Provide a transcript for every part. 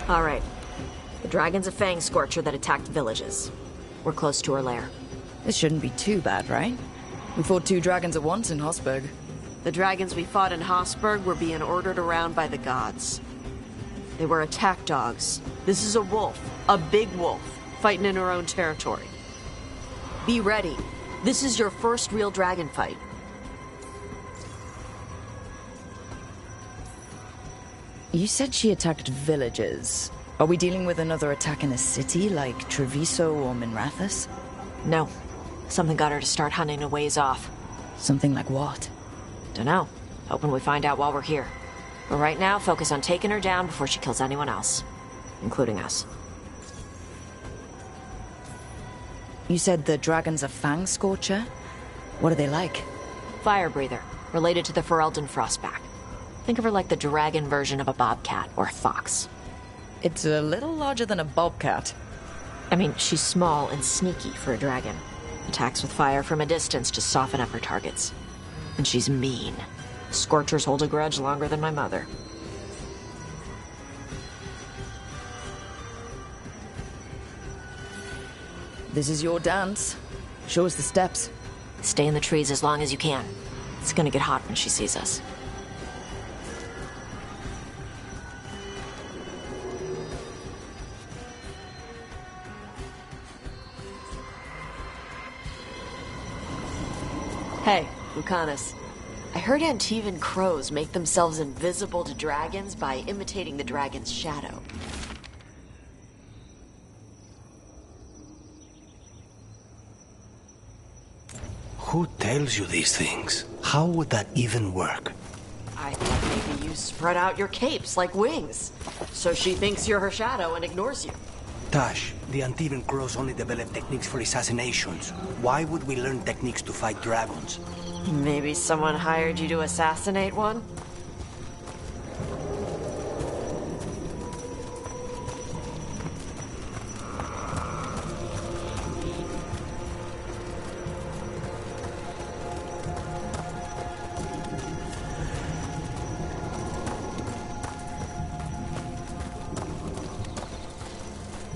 Alright. The dragon's a fang scorcher that attacked villages. We're close to her lair. This shouldn't be too bad, right? We fought 2 dragons at once in Hossberg. The dragons we fought in Hossberg were being ordered around by the gods. They were attack dogs. This is a wolf. A big wolf. Fighting in her own territory. Be ready. This is your first real dragon fight. You said she attacked villages. Are we dealing with another attack in a city, like Treviso or Minrathous? No. Something got her to start hunting a ways off. Something like what? Dunno. Hoping we find out while we're here. But right now, focus on taking her down before she kills anyone else. Including us. You said the dragon's a fang scorcher? What are they like? Fire breather. Related to the Ferelden Frostback. Think of her like the dragon version of a bobcat or a fox. It's a little larger than a bobcat. I mean, she's small and sneaky for a dragon. Attacks with fire from a distance to soften up her targets. And she's mean. Scorchers hold a grudge longer than my mother. This is your dance. Show us the steps. Stay in the trees as long as you can. It's gonna get hot when she sees us. Hey, Lucanus. I heard Antivan crows make themselves invisible to dragons by imitating the dragon's shadow. Who tells you these things? How would that even work? I thought maybe you spread out your capes like wings. So she thinks you're her shadow and ignores you. Tash, the Antivan crows only develop techniques for assassinations. Why would we learn techniques to fight dragons? Maybe someone hired you to assassinate one?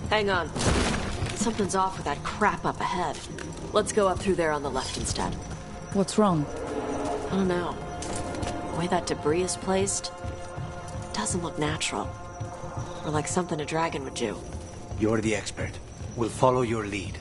Hang on. Something's off with that crap up ahead. Let's go up through there on the left instead. What's wrong? I don't know. The way that debris is placed doesn't look natural. Or like something a dragon would do. You're the expert. We'll follow your lead.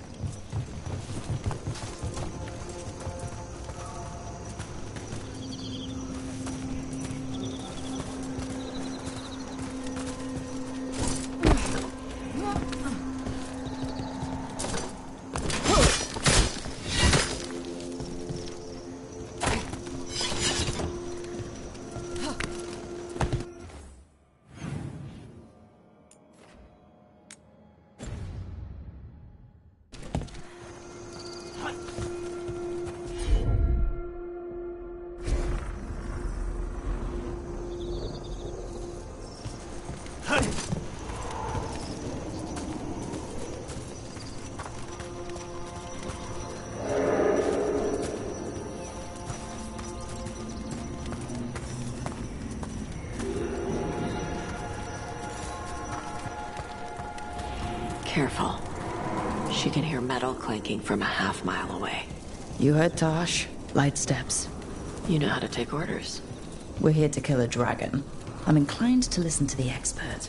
Careful. She can hear metal clanking from a half-mile away. You heard Tosh. Light steps. You know how to take orders. We're here to kill a dragon. I'm inclined to listen to the expert.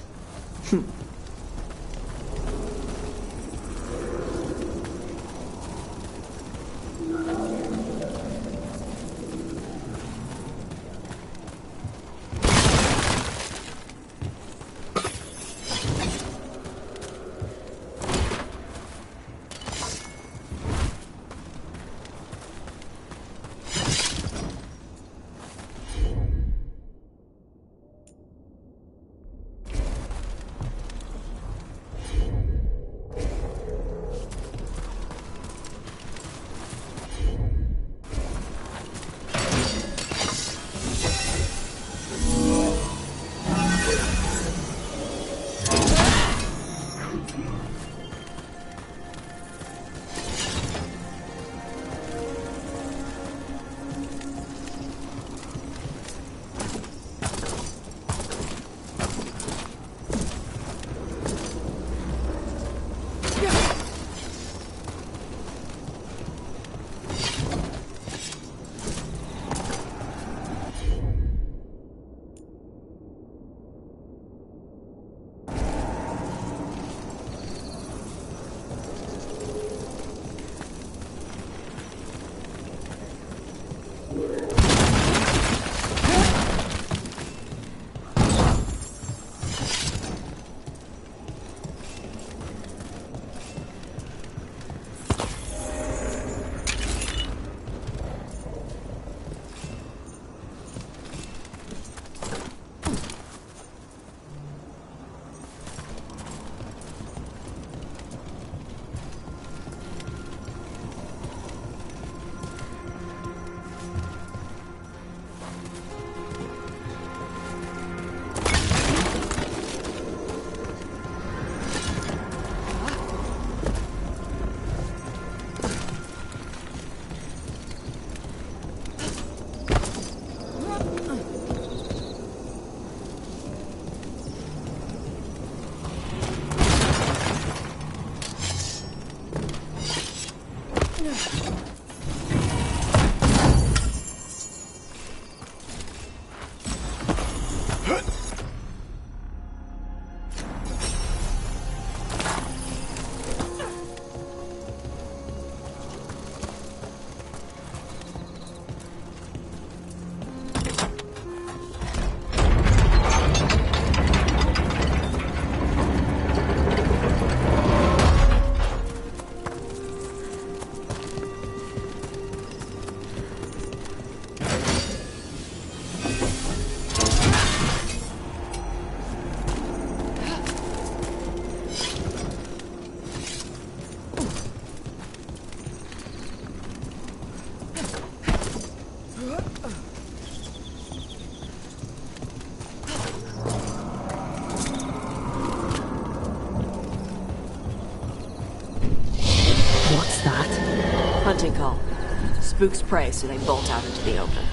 spooks prey, so they bolt out into the open.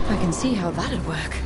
I can see how that'd work.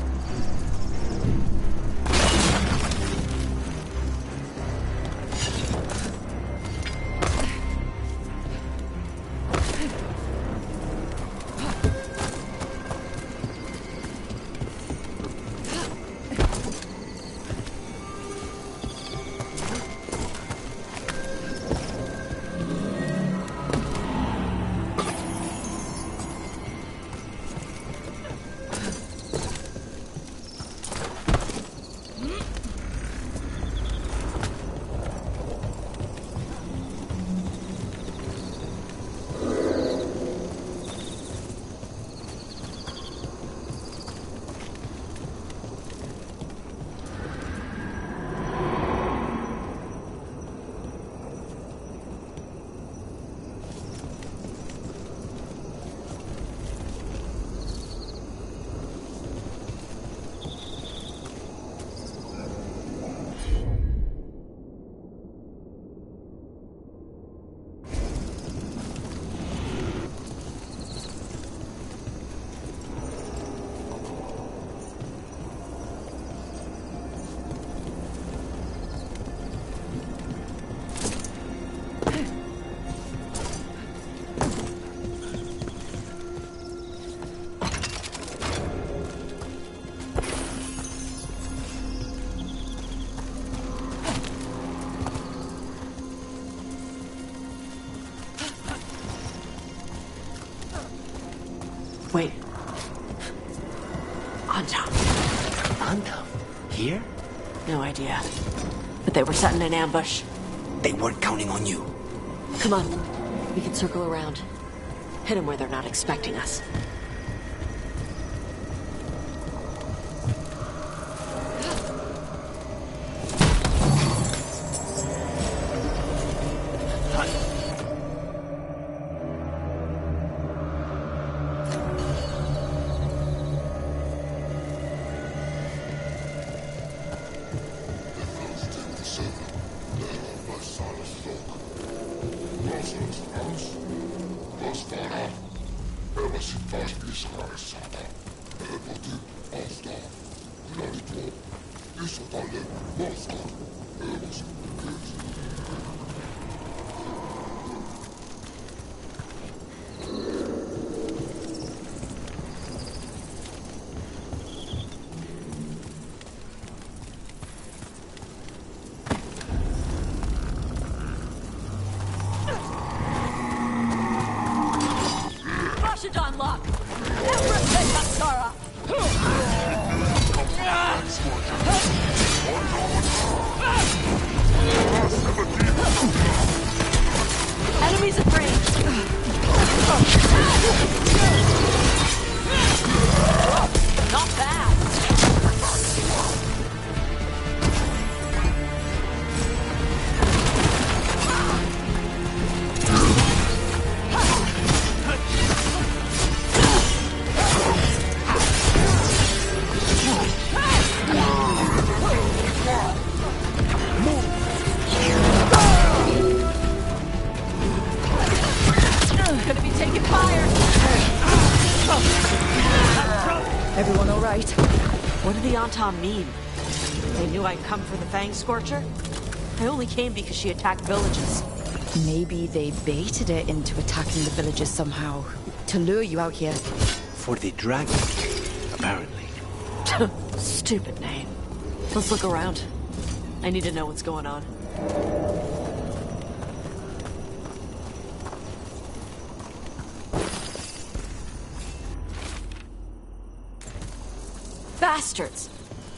Wait. Anton. Anton? Here? No idea. But they were setting an ambush. They weren't counting on you. Come on. We can circle around. Hit them where they're not expecting us. Enemies at range. Not bad. Gonna be taking fire. Everyone all right? What did the Anton mean? They knew I'd come for the Fang Scorcher? I only came because she attacked villages. Maybe they baited it into attacking the villagers somehow, to lure you out here. For the Dragon King, apparently. Stupid name. Let's look around. I need to know what's going on. Bastards!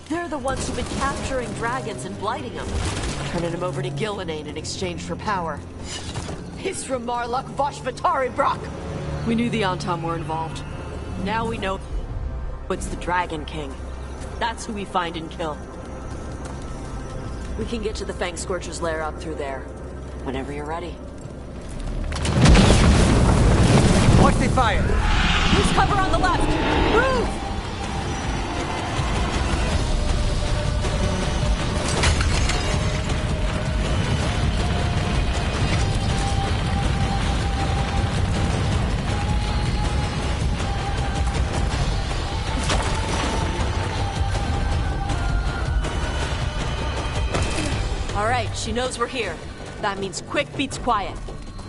They're the ones who've been capturing dragons and blighting them. Turning them over to Gillenane in exchange for power. He's from Marluk Vashvatari Brock! We knew the Anton were involved. Now we know it's the Dragon King. That's who we find and kill. We can get to the Fang Scorcher's lair up through there. Whenever you're ready. Watch the fire! Use cover on the left! Move! Alright, she knows we're here. That means quick beats quiet.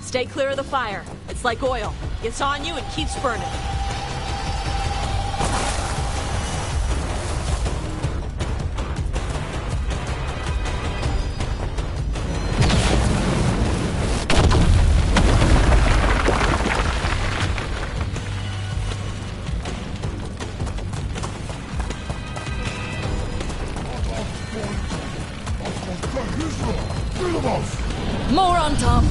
Stay clear of the fire. It's like oil. Gets on you and keeps burning. More on top.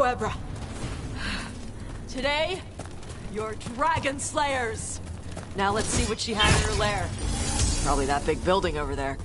Ebra. Today, you're dragon slayers. Now let's see what she had in her lair. Probably that big building over there.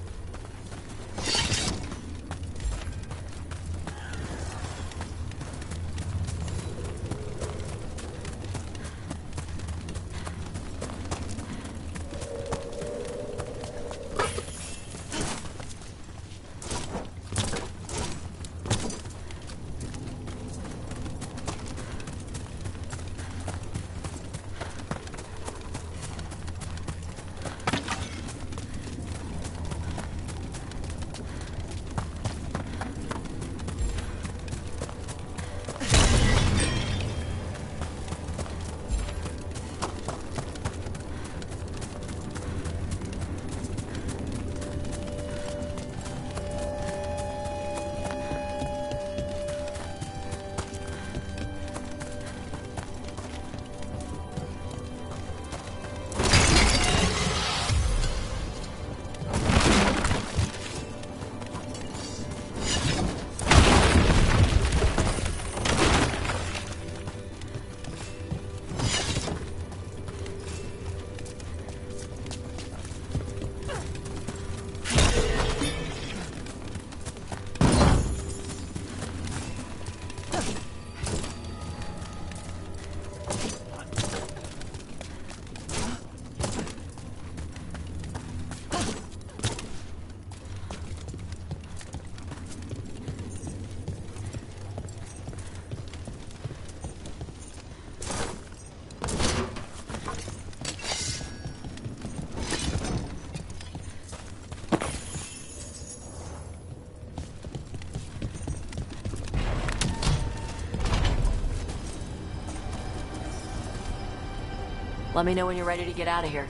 Let me know when you're ready to get out of here.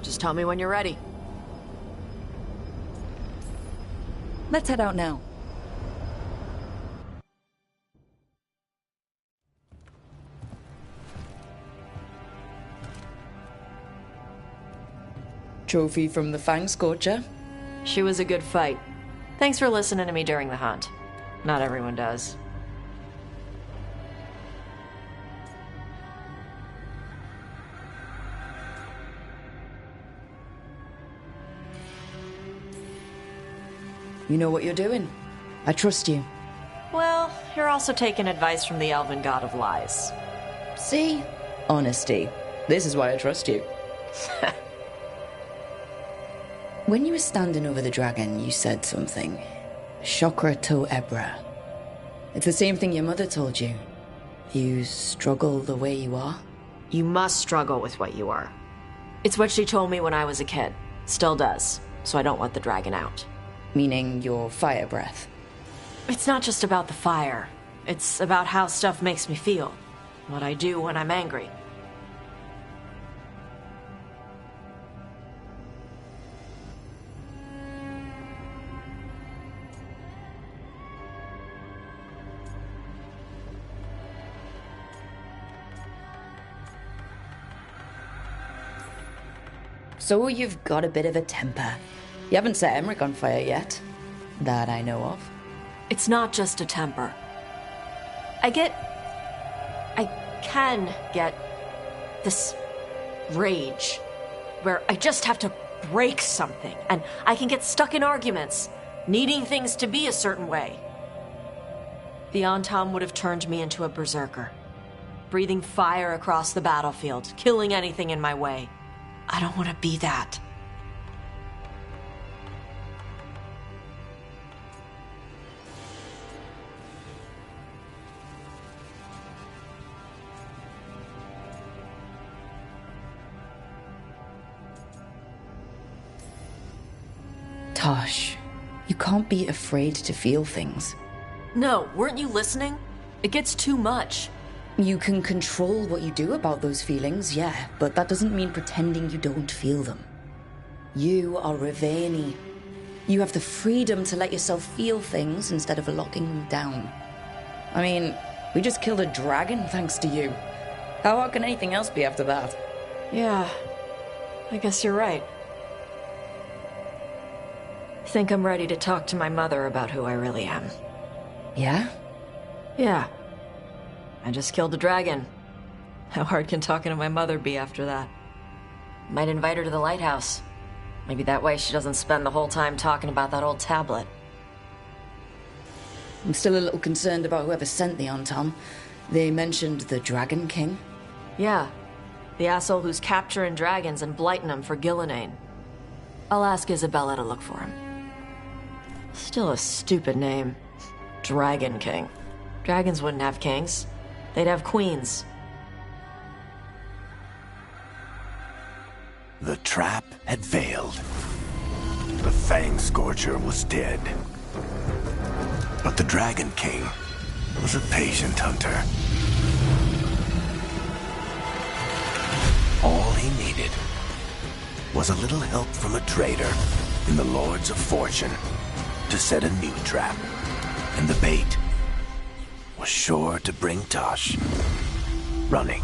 Just tell me when you're ready. Let's head out now. Trophy from the Fang Scorcher. She was a good fight. Thanks for listening to me during the hunt. Not everyone does. You know what you're doing. I trust you. Well, you're also taking advice from the elven god of lies. See? Honesty. This is why I trust you. When you were standing over the dragon, you said something. Chakra to Ebra. It's the same thing your mother told you. You struggle the way you are. You must struggle with what you are. It's what she told me when I was a kid. Still does, so I don't let the dragon out. Meaning your fire breath. It's not just about the fire. It's about how stuff makes me feel. What I do when I'm angry. So you've got a bit of a temper. You haven't set Emmerich on fire yet. That I know of. It's not just a temper. I can get this rage where I just have to break something, and I can get stuck in arguments, needing things to be a certain way. The Antam would have turned me into a berserker, breathing fire across the battlefield, killing anything in my way. I don't want to be that. Tosh, you can't be afraid to feel things. No, weren't you listening? It gets too much. You can control what you do about those feelings, yeah, but that doesn't mean pretending you don't feel them. You are Ravani. You have the freedom to let yourself feel things instead of locking them down. I mean, we just killed a dragon thanks to you. How hard can anything else be after that? Yeah, I guess you're right. Think I'm ready to talk to my mother about who I really am. Yeah? Yeah. I just killed a dragon. How hard can talking to my mother be after that? Might invite her to the lighthouse. Maybe that way she doesn't spend the whole time talking about that old tablet. I'm still a little concerned about whoever sent the Antam. They mentioned the Dragon King. Yeah. The asshole who's capturing dragons and blighting them for Gillinane. I'll ask Isabella to look for him. Still a stupid name. Dragon King. Dragons wouldn't have kings. They'd have queens. The trap had failed. The Fang Scorcher was dead. But the Dragon King was a patient hunter. All he needed was a little help from a trader in the Lords of Fortune to set a new trap. And the bait was sure to bring Tosh running.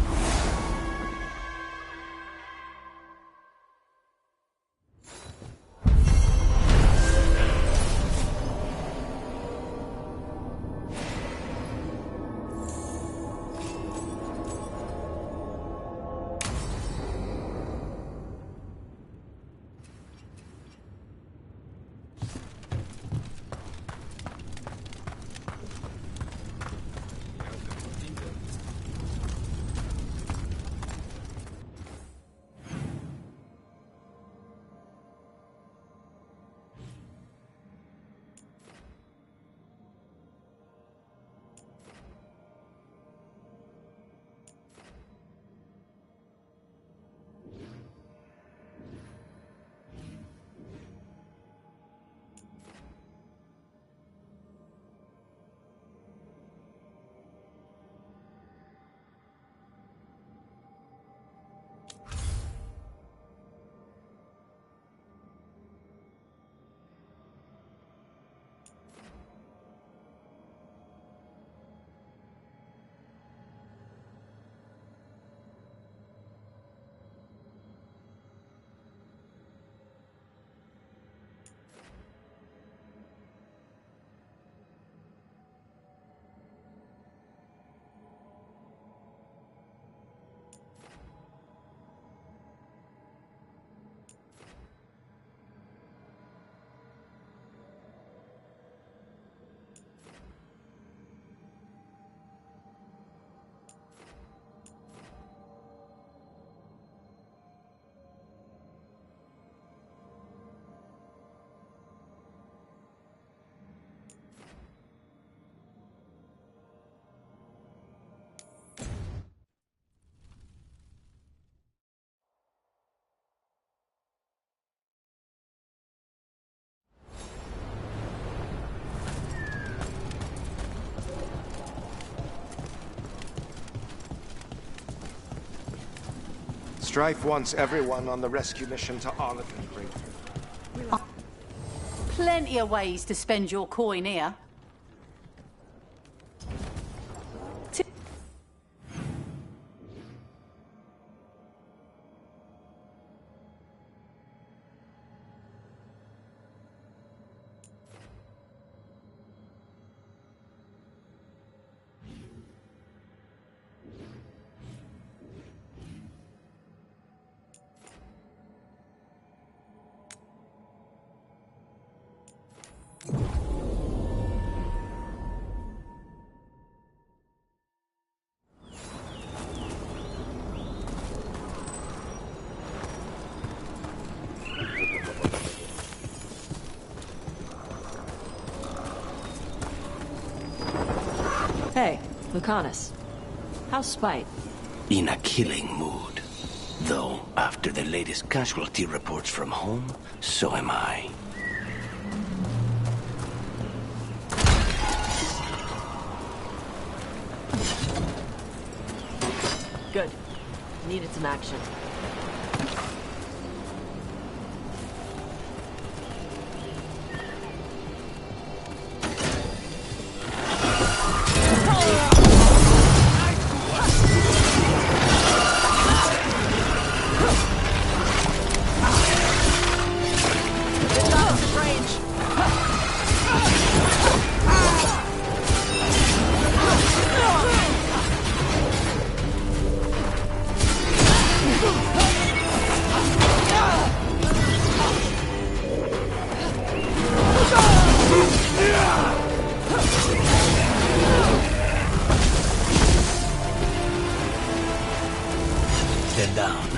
Strife wants everyone on the rescue mission to honor the great. Plenty of ways to spend your coin here. Hey, Lucanus. How's Spite? In a killing mood. Though, after the latest casualty reports from home, so am I. Good. Needed some action. Stand down.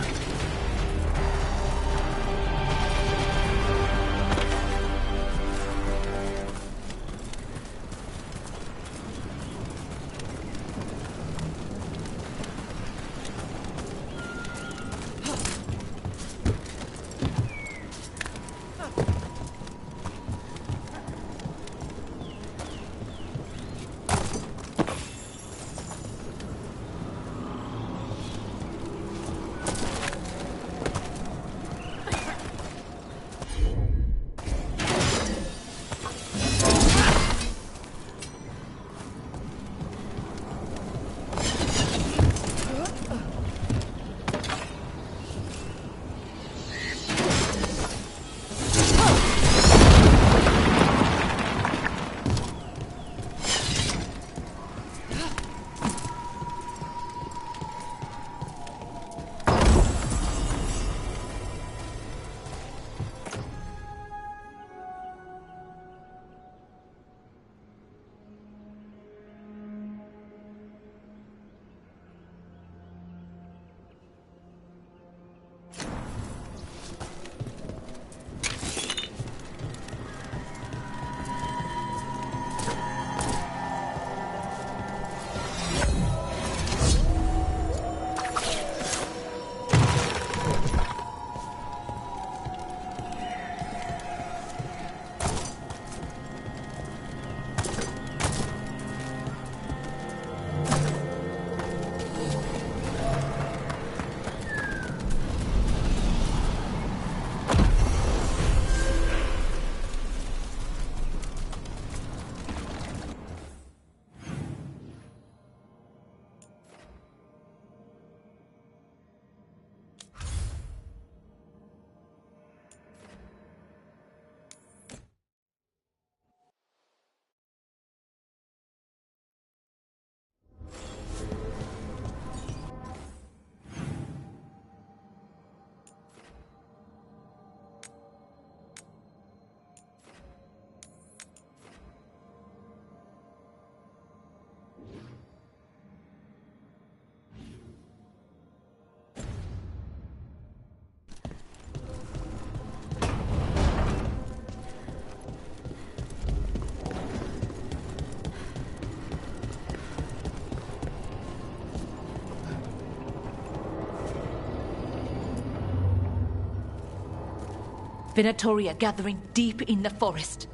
Venatoria gathering deep in the forest.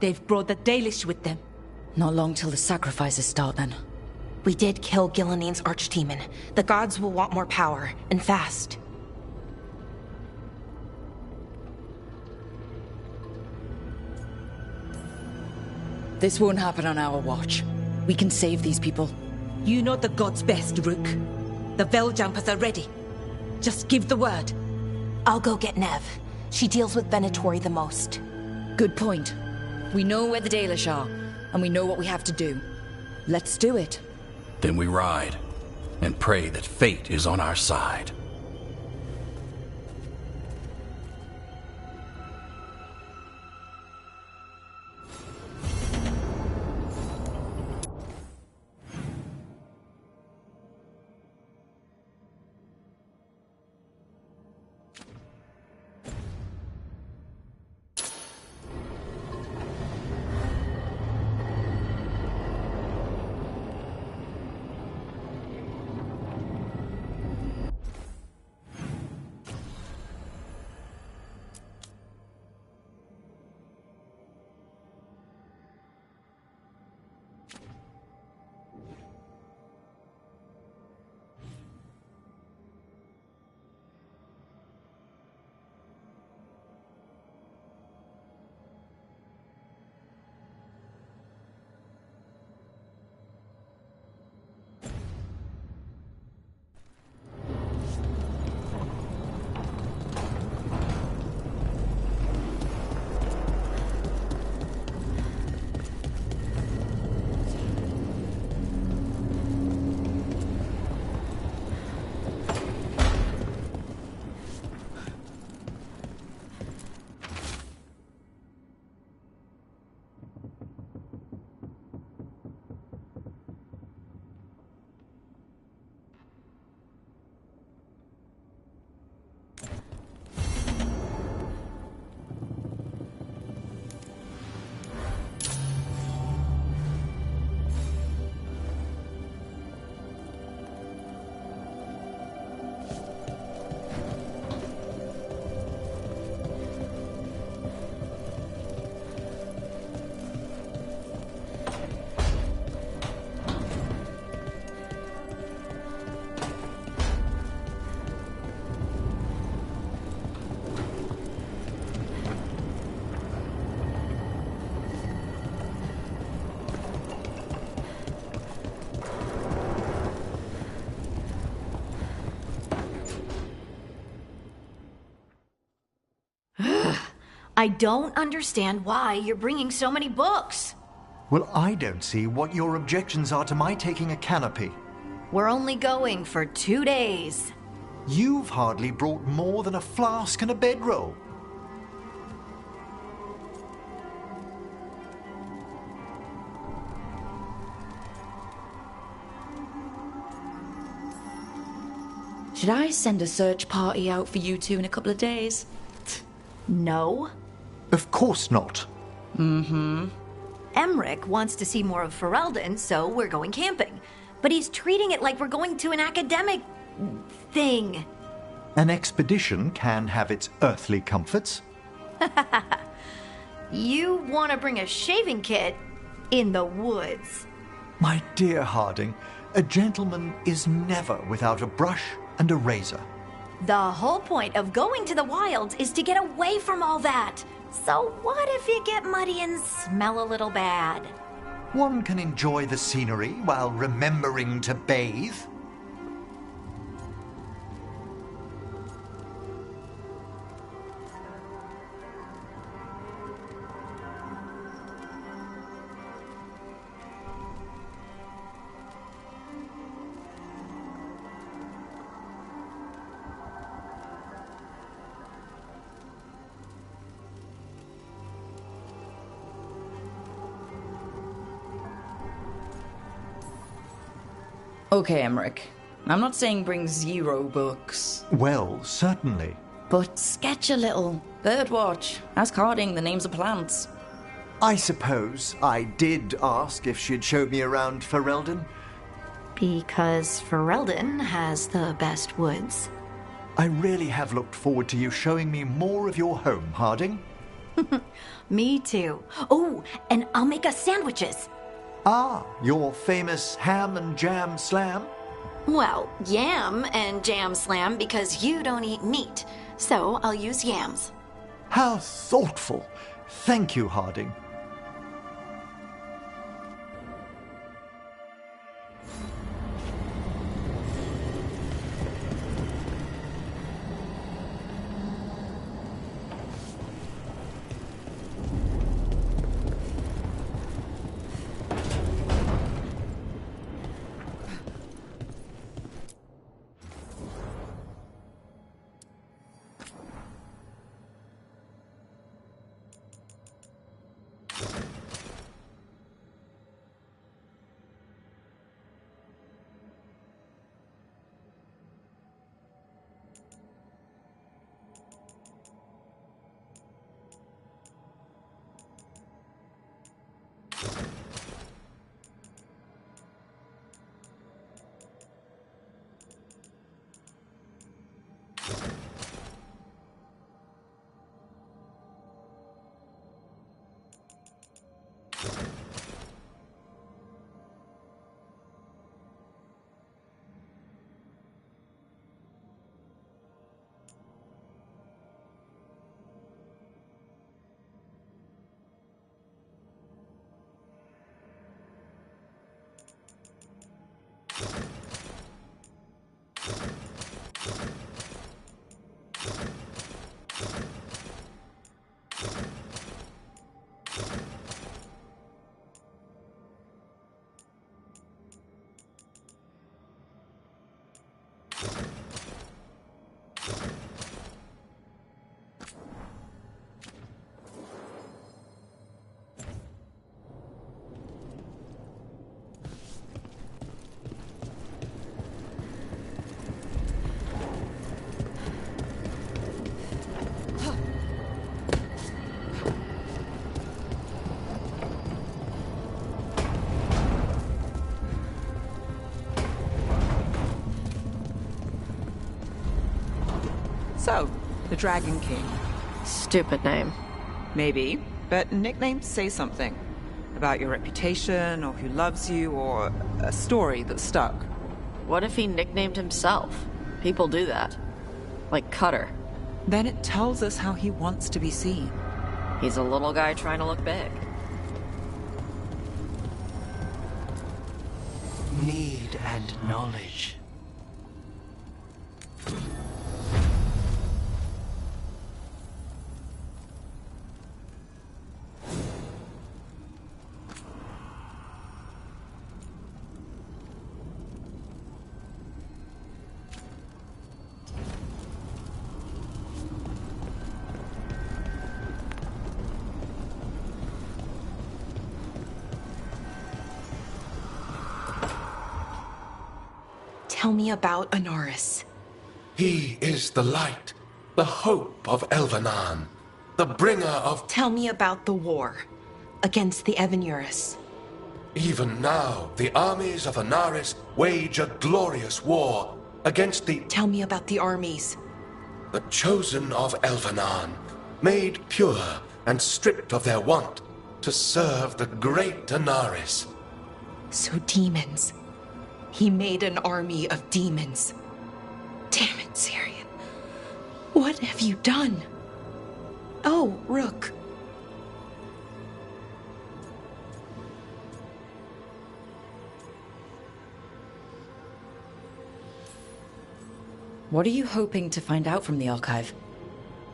They've brought the Dalish with them. Not long till the sacrifices start, then. We did kill Gilanine's archdemon. The gods will want more power, and fast. This won't happen on our watch. We can save these people. You know the gods best, Rook. The Veiljumpers are ready. Just give the word. I'll go get Nev. She deals with Venatori the most. Good point. We know where the Dalish are, and we know what we have to do. Let's do it. Then we ride, and pray that fate is on our side. I don't understand why you're bringing so many books. Well, I don't see what your objections are to my taking a canopy. We're only going for 2 days. You've hardly brought more than a flask and a bedroll. Should I send a search party out for you two in a couple of days? No. Of course not. Mm-hmm. Emmerich wants to see more of Ferelden, so we're going camping. But he's treating it like we're going to an academic thing. An expedition can have its earthly comforts. You want to bring a shaving kit in the woods. My dear Harding, a gentleman is never without a brush and a razor. The whole point of going to the wilds is to get away from all that. So what if you get muddy and smell a little bad? One can enjoy the scenery while remembering to bathe. Okay, Emmerich. I'm not saying bring 0 books. Well, certainly. But sketch a little. Birdwatch. Ask Harding the names of plants. I suppose I did ask if she'd show me around Ferelden. Because Ferelden has the best woods. I really have looked forward to you showing me more of your home, Harding. Me too. Oh, and I'll make us sandwiches. Ah, your famous ham and jam slam? Well, yam and jam slam because you don't eat meat. So I'll use yams. How thoughtful. Thank you, Harding. So, the Dragon King. Stupid name. Maybe, but nicknames say something. About your reputation, or who loves you, or a story that stuck. What if he nicknamed himself? People do that. Like Cutter. Then it tells us how he wants to be seen. He's a little guy trying to look big. Need and knowledge. Tell me about Anaris. He is the light, the hope of Elvenan, the bringer of... Tell me about the war against the Evenuris. Even now, the armies of Anaris wage a glorious war against the... Tell me about the armies. The chosen of Elvenan, made pure and stripped of their want to serve the great Anaris. So demons. He made an army of demons. Damn it, Syrian. What have you done? Oh, Rook. What are you hoping to find out from the archive?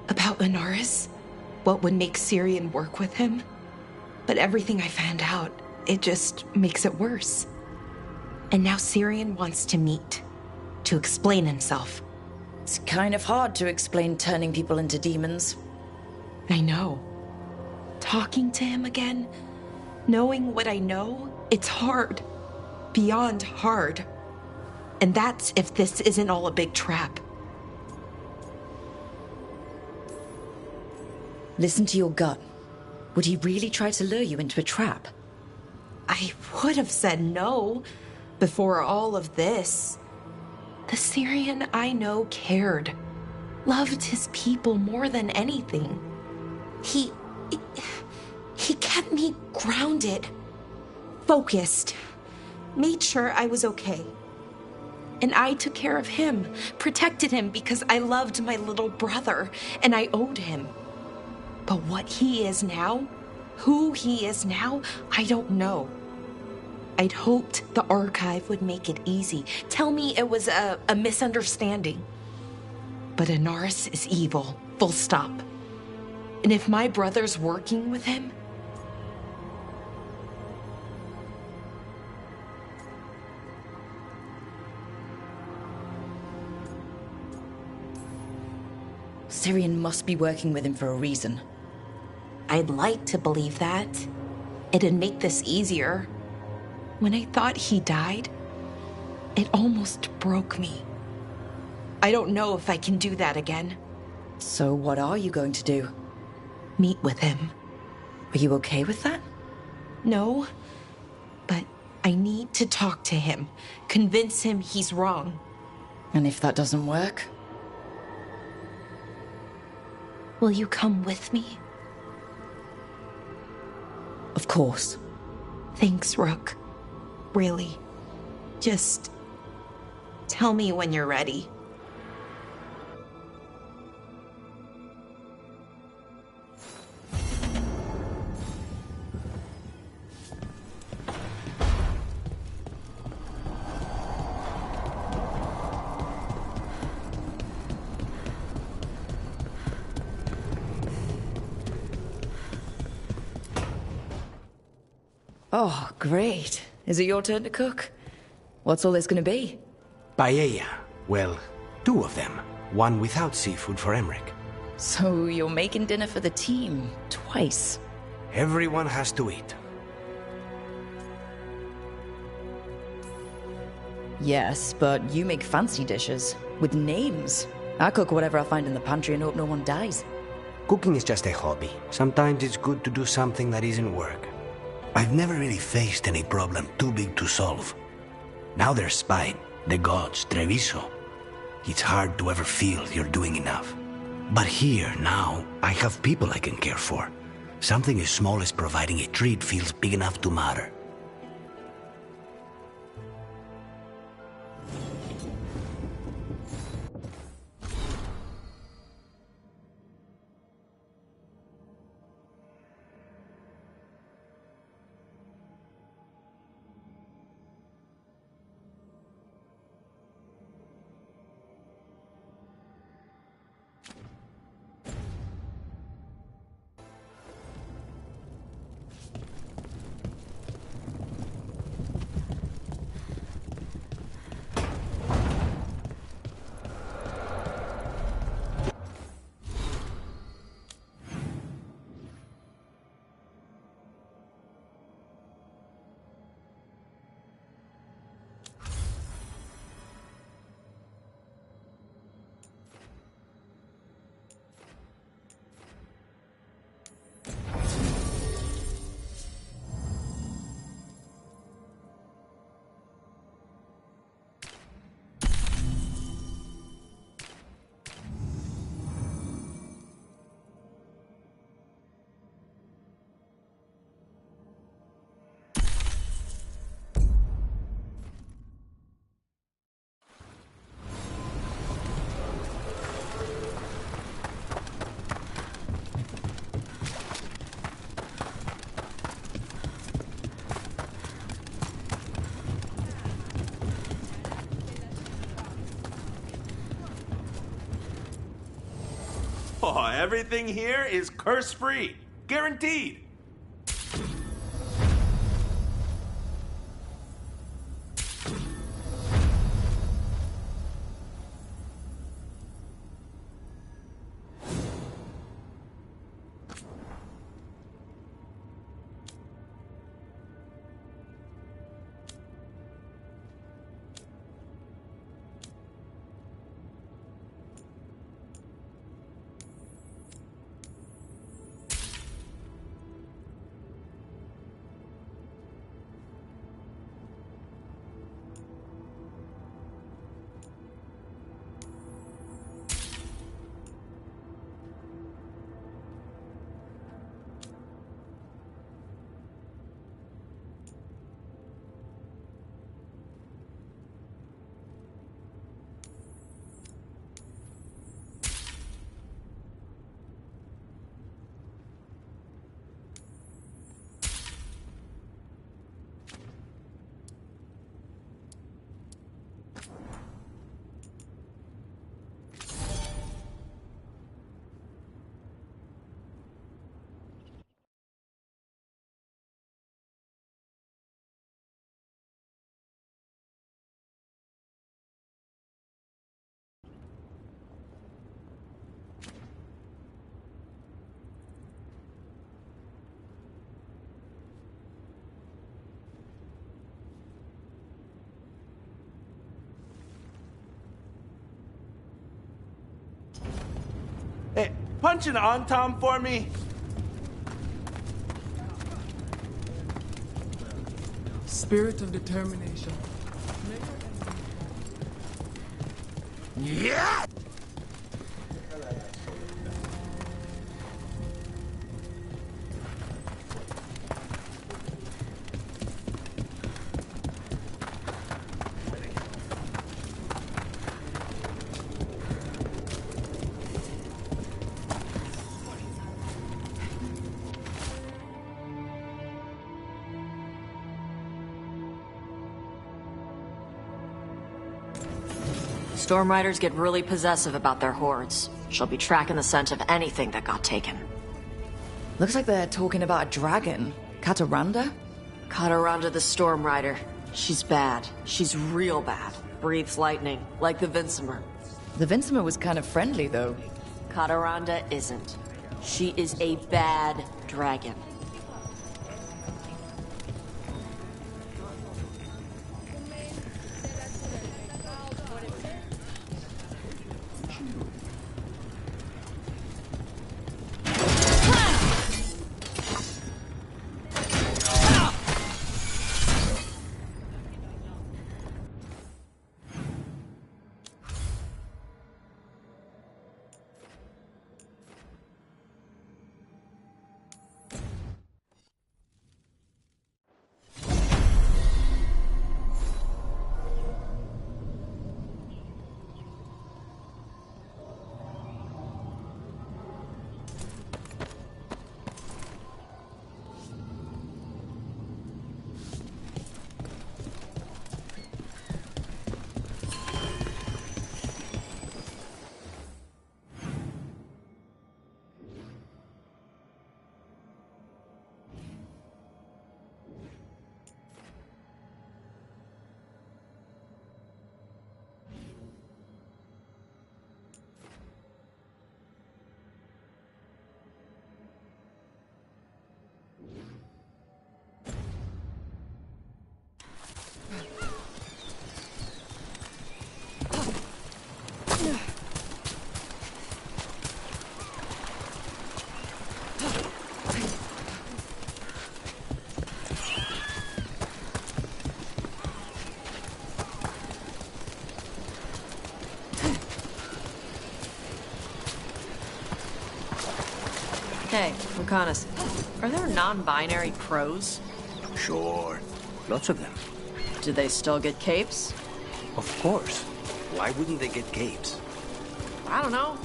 About Anaris? What would make Syrian work with him? But everything I found out, it just makes it worse. And now Syrian wants to meet, to explain himself. It's kind of hard to explain turning people into demons. I know. Talking to him again, knowing what I know, it's hard. Beyond hard. And that's if this isn't all a big trap. Listen to your gut. Would he really try to lure you into a trap? I would have said no before all of this. The Syrian I know cared. Loved his people more than anything. He kept me grounded. Focused. Made sure I was okay. And I took care of him, protected him because I loved my little brother and I owed him. But what he is now, who he is now, I don't know. I'd hoped the archive would make it easy. Tell me it was a misunderstanding. But Anaris is evil, full stop. And if my brother's working with him... Syrian must be working with him for a reason. I'd like to believe that. It'd make this easier. When I thought he died, it almost broke me. I don't know if I can do that again. So what are you going to do? Meet with him. Are you okay with that? No, but I need to talk to him. Convince him he's wrong. And if that doesn't work? Will you come with me? Of course. Thanks, Rook. Really. Just tell me when you're ready. Oh, great. Is it your turn to cook? What's all this gonna be? Paella. Well, 2 of them. One without seafood for Emmerich. So you're making dinner for the team twice. Everyone has to eat. Yes, but you make fancy dishes with names. I cook whatever I find in the pantry and hope no one dies. Cooking is just a hobby. Sometimes it's good to do something that isn't work. I've never really faced any problem too big to solve. Now there's Spine, the gods, Treviso. It's hard to ever feel you're doing enough. But here, now, I have people I can care for. Something as small as providing a treat feels big enough to matter. Oh, everything here is curse-free. Guaranteed. Hey, punch an on-tom for me. Spirit of determination. Yeah! Storm Riders get really possessive about their hordes. She'll be tracking the scent of anything that got taken. Looks like they're talking about a dragon. Kataranda? Kataranda the Storm Rider. She's bad. She's real bad. Breathes lightning, like the Vincimer. The Vincimer was kind of friendly, though. Kataranda isn't. She is a bad dragon. Hey, Lucanus, are there non-binary crows? Sure. Lots of them. Do they still get capes? Of course. Why wouldn't they get capes? I don't know.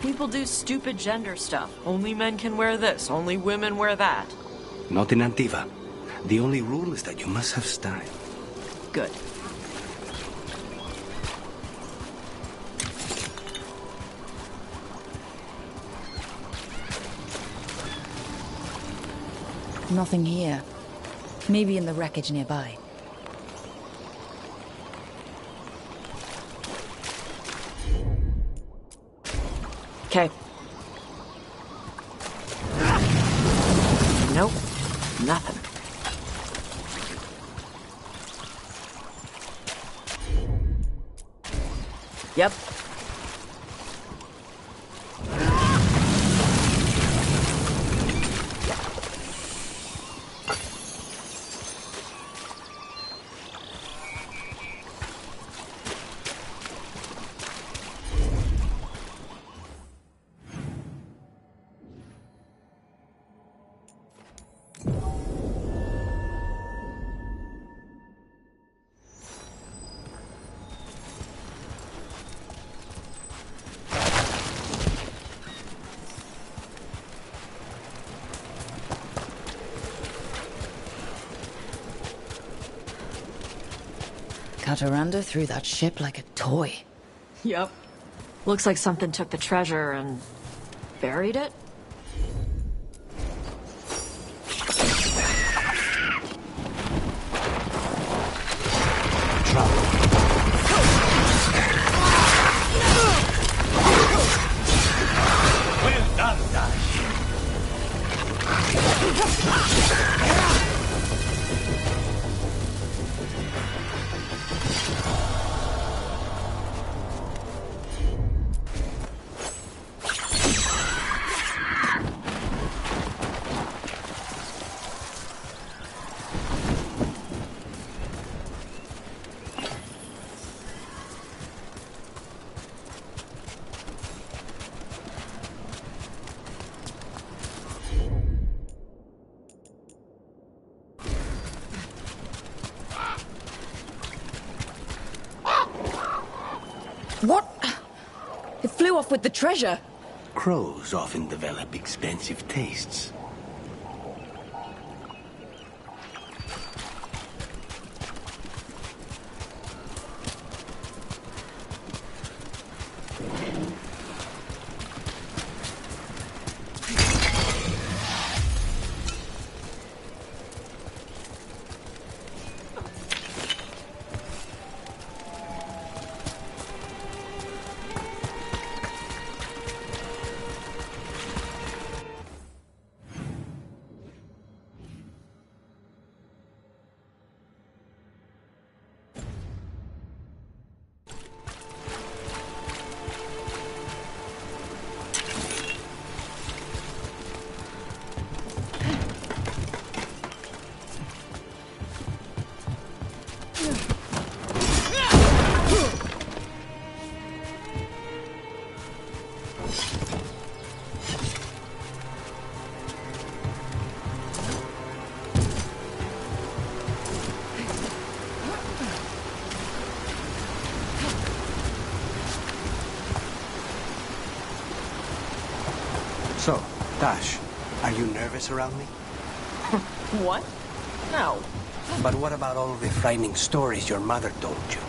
People do stupid gender stuff. Only men can wear this, only women wear that. Not in Antiva. The only rule is that you must have style. Good. Nothing here. Maybe in the wreckage nearby. Okay. Nope. Nothing. Yep. Cataranda threw that ship like a toy. Yep. Looks like something took the treasure and buried it. Well done, Dash. What? It flew off with the treasure. Crows often develop expensive tastes. So, Tash, are you nervous around me? What? No. But what about all of the frightening stories your mother told you?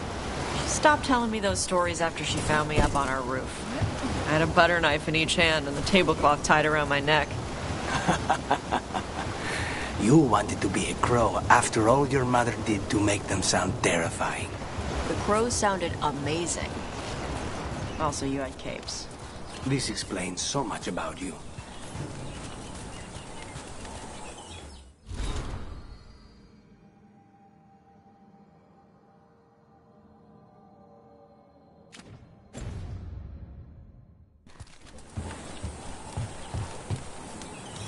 She stopped telling me those stories after she found me up on our roof. I had a butter knife in each hand and the tablecloth tied around my neck. You wanted to be a crow after all your mother did to make them sound terrifying. The crows sounded amazing. Also, you had capes. This explains so much about you.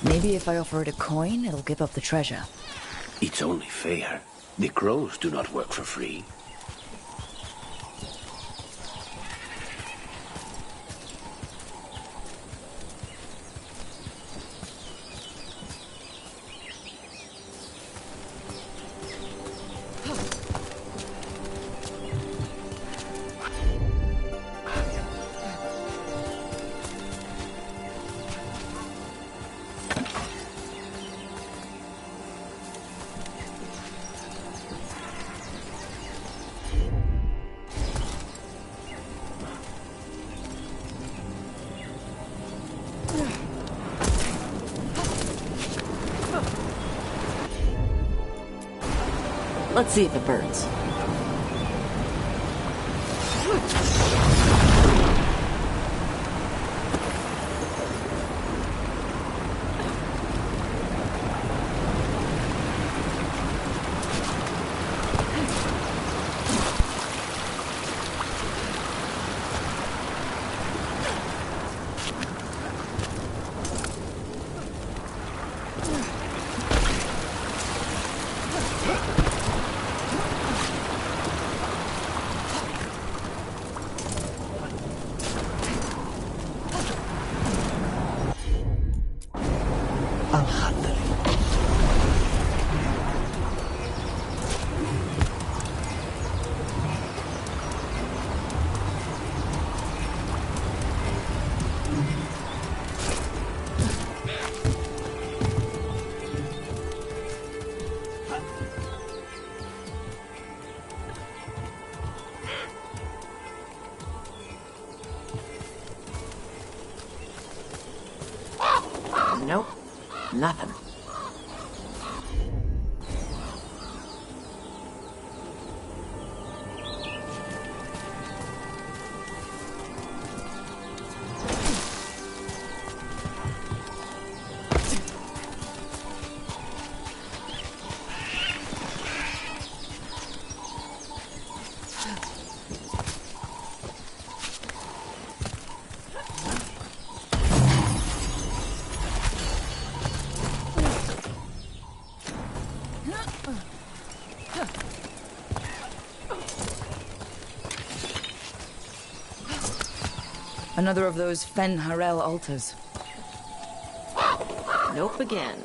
Maybe if I offer it a coin, it'll give up the treasure. It's only fair. The crows do not work for free. Let's see if it burns. Nope, nothing. Another of those Fen Harel altars. Nope again.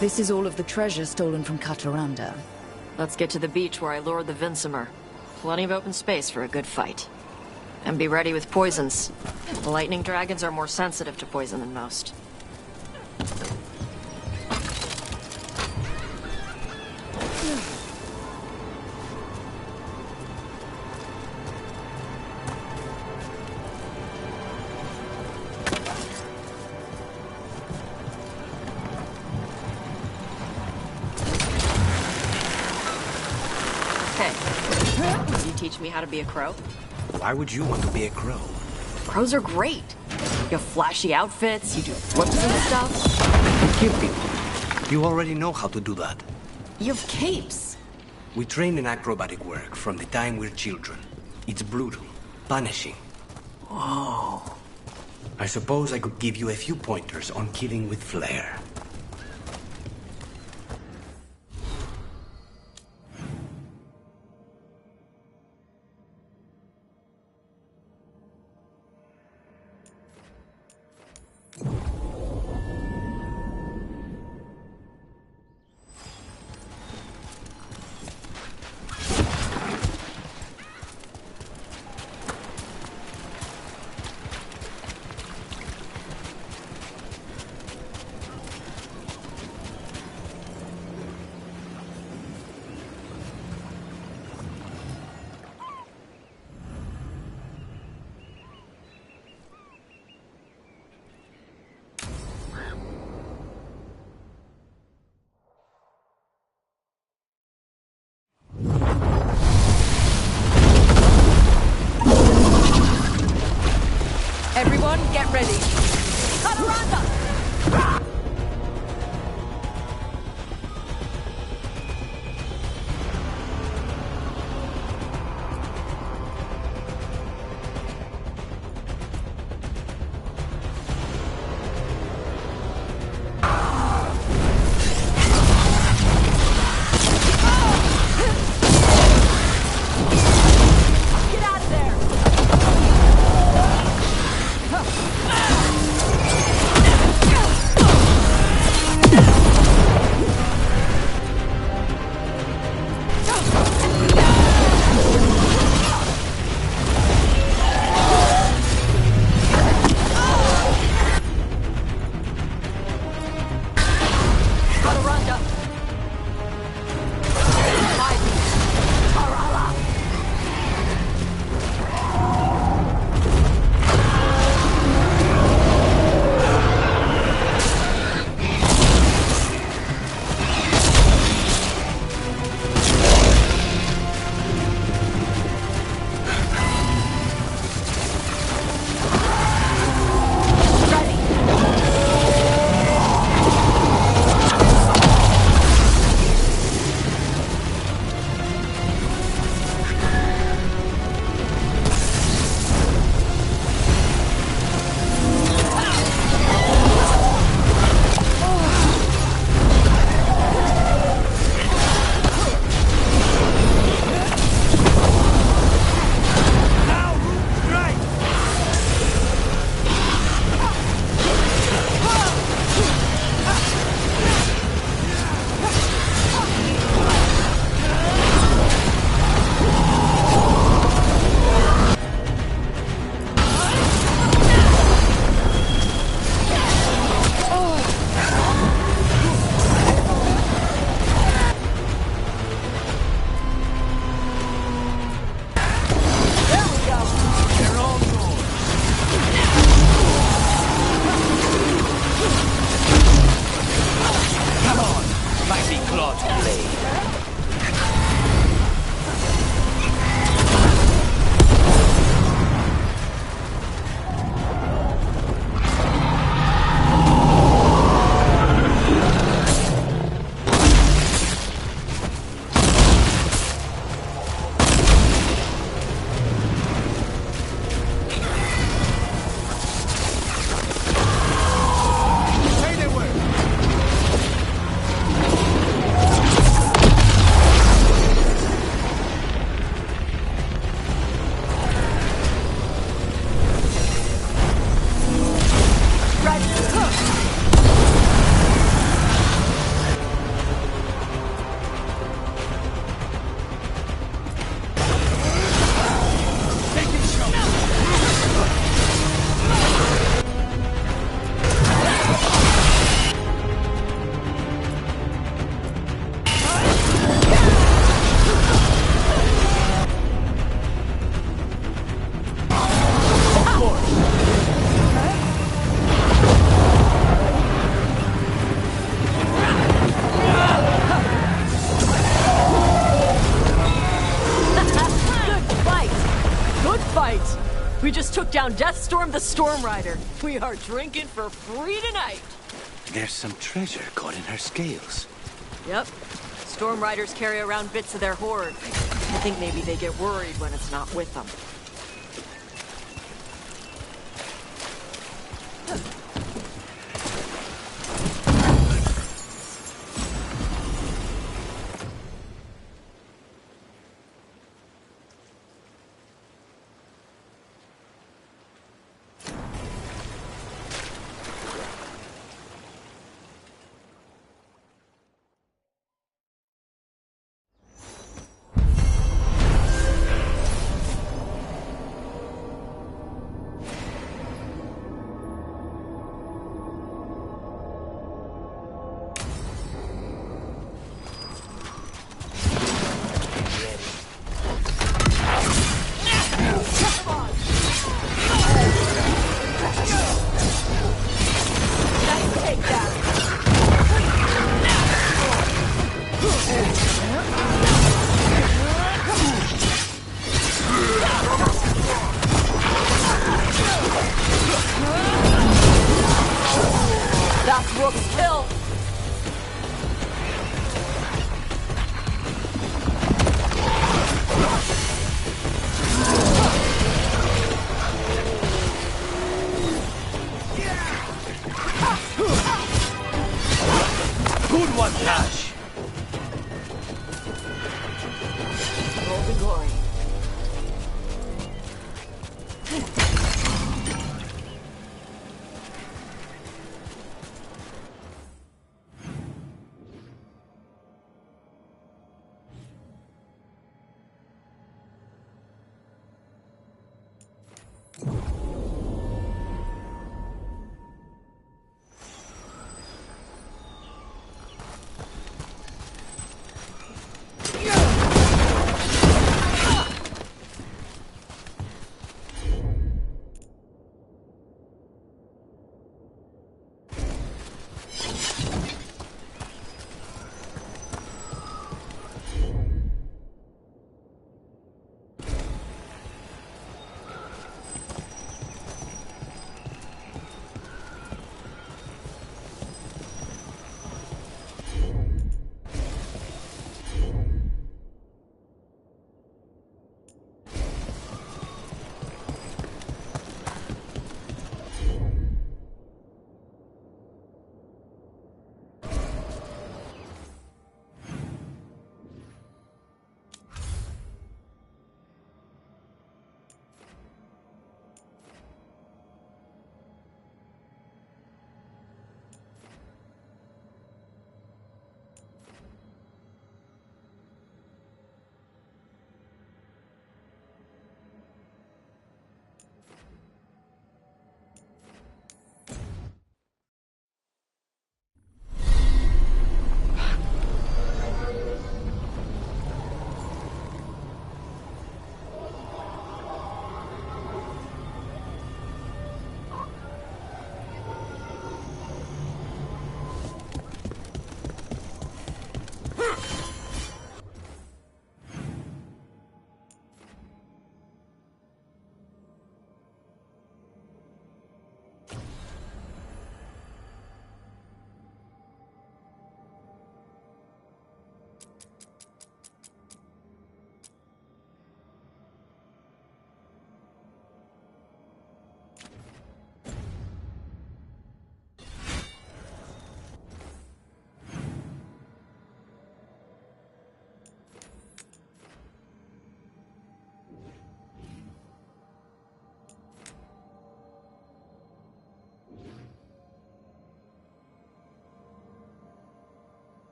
This is all of the treasure stolen from Kataranda. Let's get to the beach where I lured the Vinsimer. Plenty of open space for a good fight. And be ready with poisons. The lightning dragons are more sensitive to poison than most. Teach me how to be a crow? Why would you want to be a crow? Crows are great. You have flashy outfits, you do flips and stuff. You kill people. You already know how to do that. You have capes. We train in acrobatic work from the time we're children. It's brutal, punishing. Oh. I suppose I could give you a few pointers on killing with flair. Everyone, get ready. Kataranda! on Deathstorm the Storm Rider. We are drinking for free tonight. There's some treasure caught in her scales. Yep. Storm Riders carry around bits of their hoard. I think maybe they get worried when it's not with them. That's Rook's kill! Good one, Tash! Roll the glory.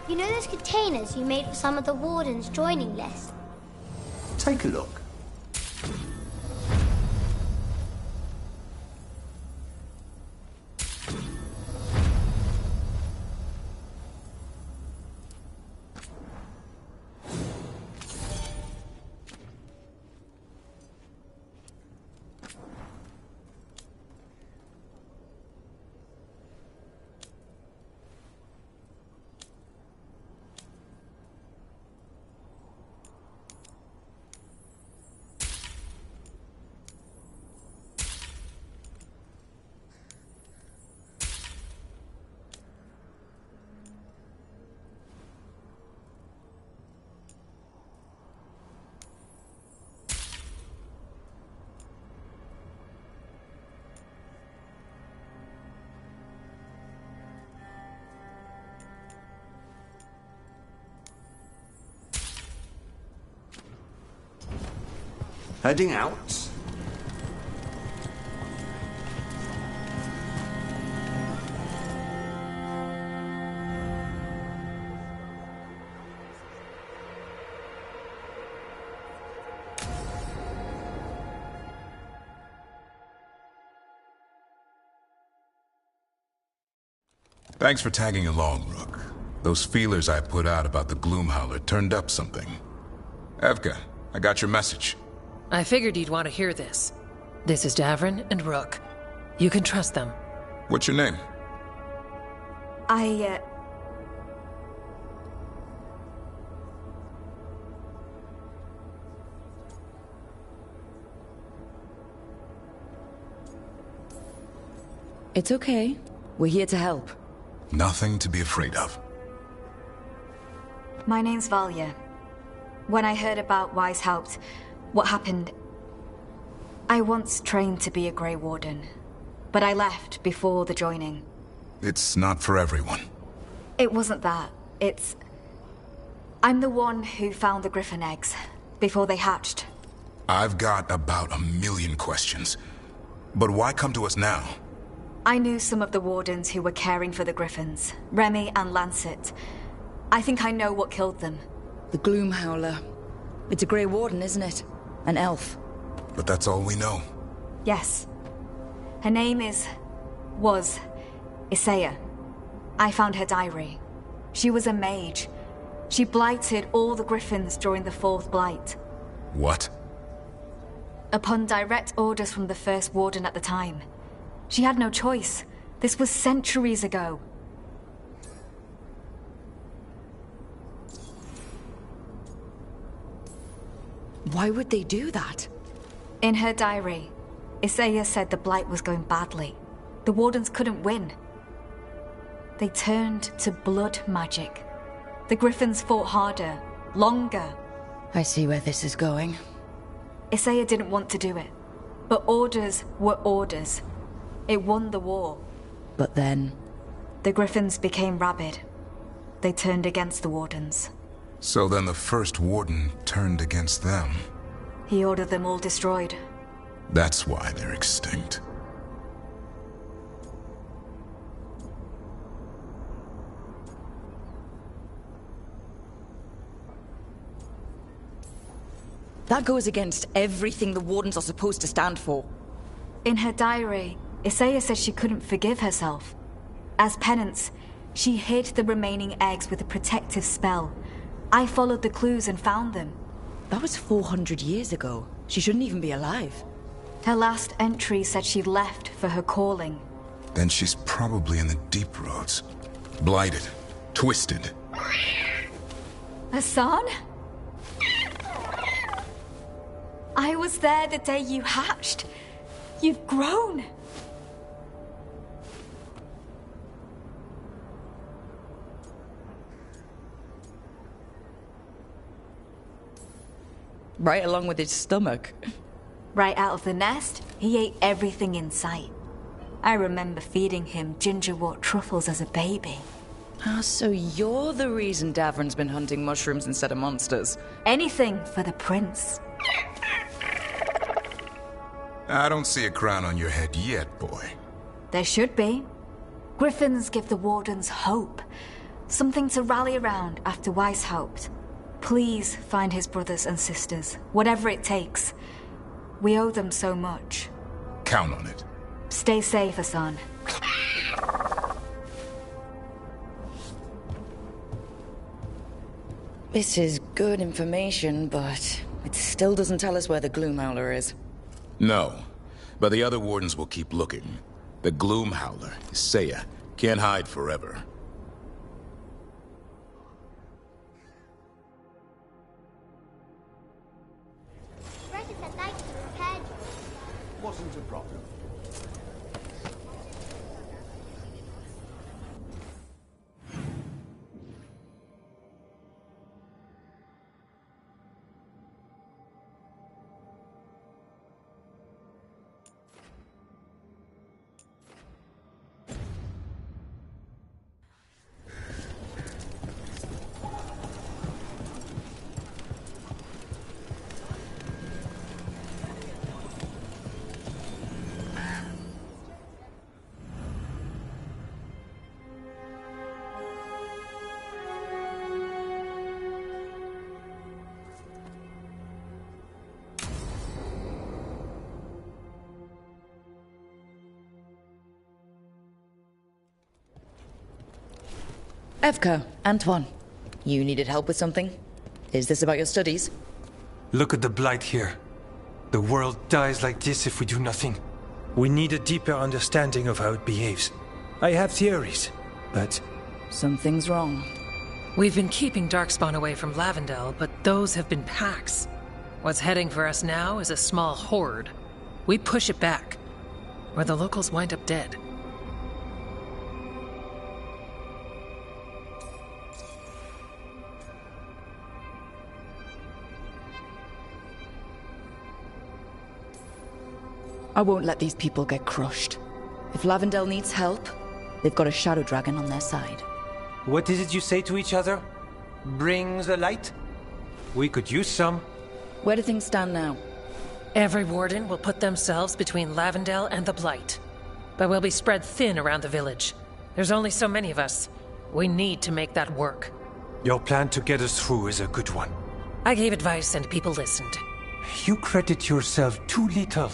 You know those containers you made for some of the Warden's joining list? Take a look. Heading out? Thanks for tagging along, Rook. Those feelers I put out about the Gloomhowler turned up something. Evka, I got your message. I figured you'd want to hear this. This is Davrin and Rook. You can trust them. What's your name? It's okay. We're here to help. Nothing to be afraid of. My name's Valya. When I heard about Wise Helped, what happened... I once trained to be a Grey Warden, but I left before the joining. It's not for everyone. It wasn't that. It's... I'm the one who found the Griffin eggs, before they hatched. I've got about 1 million questions. But why come to us now? I knew some of the Wardens who were caring for the Griffins, Remy and Lancet. I think I know what killed them. The Gloomhowler. It's a Grey Warden, isn't it? An elf. But that's all we know. Yes. Her name was Isaiah. I found her diary. She was a mage. She blighted all the Griffins during the Fourth Blight. What? Upon direct orders from the First Warden at the time. She had no choice. This was centuries ago. Why would they do that? In her diary, Isaiah said the Blight was going badly. The Wardens couldn't win. They turned to blood magic. The Griffins fought harder, longer. I see where this is going. Isaiah didn't want to do it. But orders were orders. It won the war. But then... The Griffins became rabid. They turned against the Wardens. So then the First Warden turned against them. He ordered them all destroyed. That's why they're extinct. That goes against everything the Wardens are supposed to stand for. In her diary, Isaiah said she couldn't forgive herself. As penance, she hid the remaining eggs with a protective spell. I followed the clues and found them. That was 400 years ago. She shouldn't even be alive. Her last entry said she'd left for her calling. Then she's probably in the deep roads. Blighted. Twisted. Hassan? I was there the day you hatched. You've grown. Right along with his stomach. Right out of the nest, he ate everything in sight. I remember feeding him gingerwort truffles as a baby. Ah, so you're the reason Davrin's been hunting mushrooms instead of monsters. Anything for the prince. I don't see a crown on your head yet, boy. There should be. Griffins give the Wardens hope. Something to rally around after Weishaupt. Please find his brothers and sisters, whatever it takes. We owe them so much. Count on it. Stay safe, Hassan. This is good information, but it still doesn't tell us where the Gloomhowler is. No, but the other wardens will keep looking. The Gloomhowler, Isaiah, can't hide forever. Wasn't a problem. Evka, Antoine, you needed help with something? Is this about your studies? Look at the blight here. The world dies like this if we do nothing. We need a deeper understanding of how it behaves. I have theories, but... Something's wrong. We've been keeping Darkspawn away from Lavendel, but those have been packs. What's heading for us now is a small horde. We push it back, or the locals wind up dead. I won't let these people get crushed. If Lavendel needs help, they've got a shadow dragon on their side. What is it you say to each other? Bring the light? We could use some. Where do things stand now? Every warden will put themselves between Lavendel and the Blight. But we'll be spread thin around the village. There's only so many of us. We need to make that work. Your plan to get us through is a good one. I gave advice and people listened. You credit yourself too little.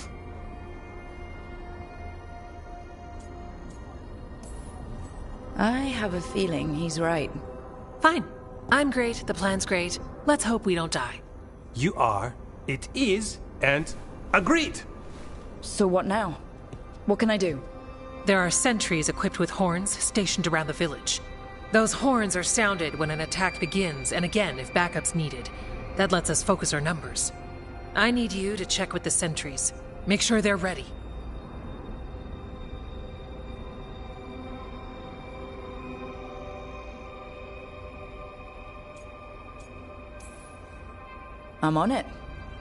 I have a feeling he's right. Fine. I'm great, the plan's great. Let's hope we don't die. You are, it is, and agreed! So what now? What can I do? There are sentries equipped with horns stationed around the village. Those horns are sounded when an attack begins, and again if backup's needed. That lets us focus our numbers. I need you to check with the sentries. Make sure they're ready. I'm on it.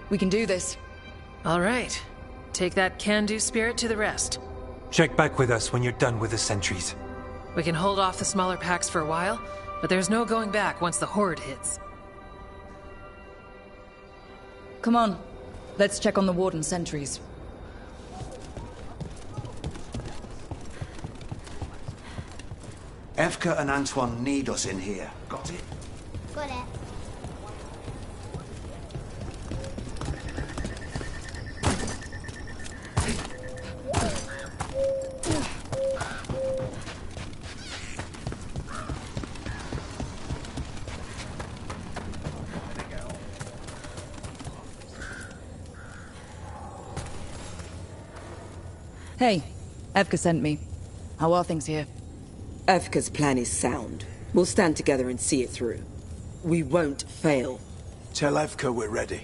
We can do this. All right. Take that can-do spirit to the rest. Check back with us when you're done with the sentries. We can hold off the smaller packs for a while, but there's no going back once the horde hits. Come on. Let's check on the warden sentries. Evka and Antoine need us in here. Got it? Got it. Hey, Evka sent me. How are things here? Evka's plan is sound. We'll stand together and see it through. We won't fail. Tell Evka we're ready.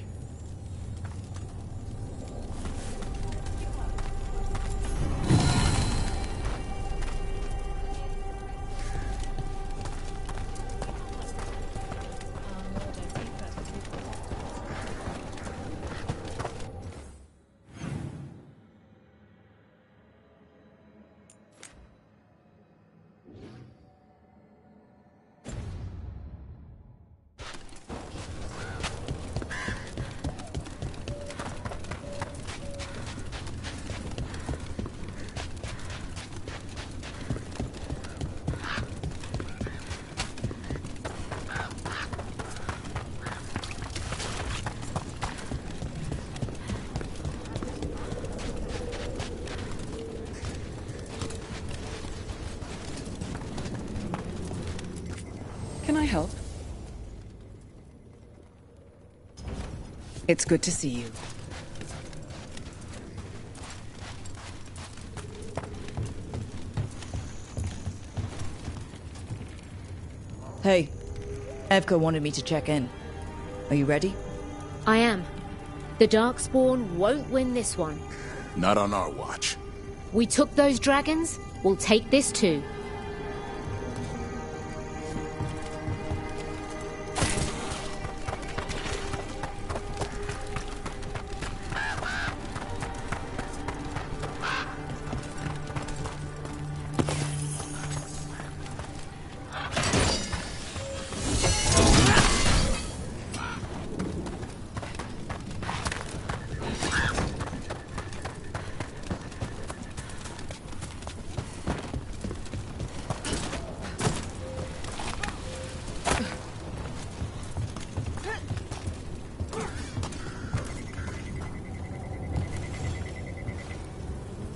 help? It's good to see you. Hey, Evka wanted me to check in. Are you ready? I am. The Darkspawn won't win this one. Not on our watch. We took those dragons, we'll take this too.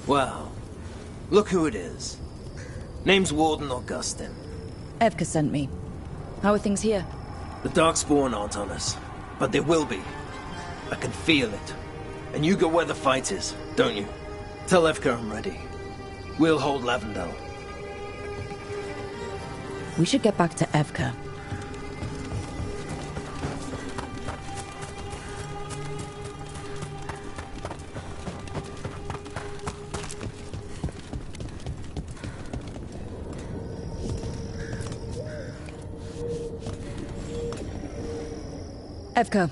Wow. Look who it is. Name's Warden Augustin. Evka sent me. How are things here? The Darkspawn aren't on us, but they will be. I can feel it. And you go where the fight is, don't you? Tell Evka I'm ready. We'll hold Lavendel. We should get back to Evka. Evka,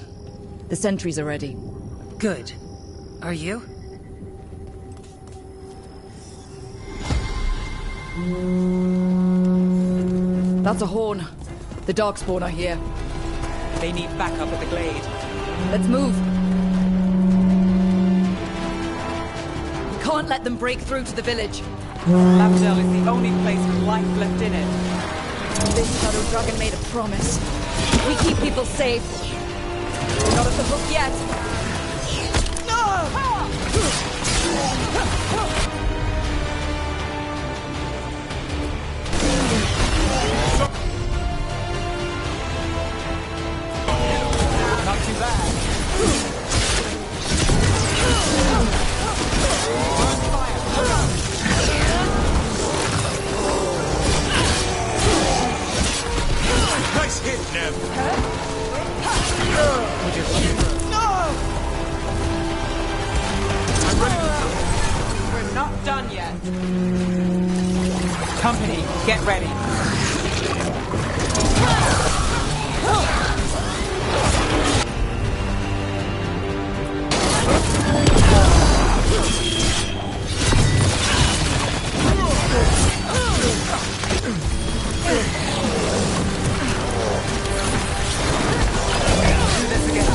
the sentries are ready. Good. Are you? That's a horn. The Darkspawn are here. They need backup at the glade. Let's move. We can't let them break through to the village. Lavendel is the only place with life left in it. This Shadow Dragon made a promise. We keep people safe. We're not at the hook yet. Not too bad. Nice hit, Nev. We're not done yet. Company, get ready. Do this again.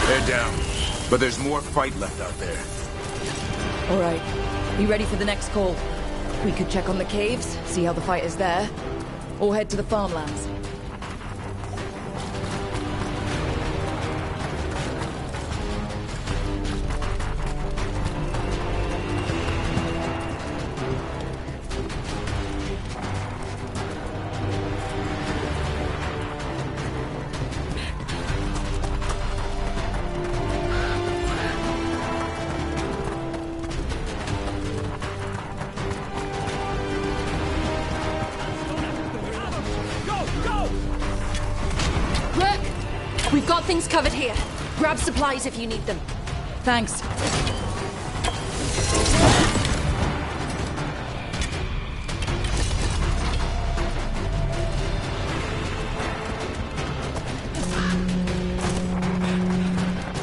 They're down. But there's more fight left out there. All right. You ready for the next call? We could check on the caves, see how the fight is there, or head to the farmlands. We've got things covered here. Grab supplies if you need them. Thanks.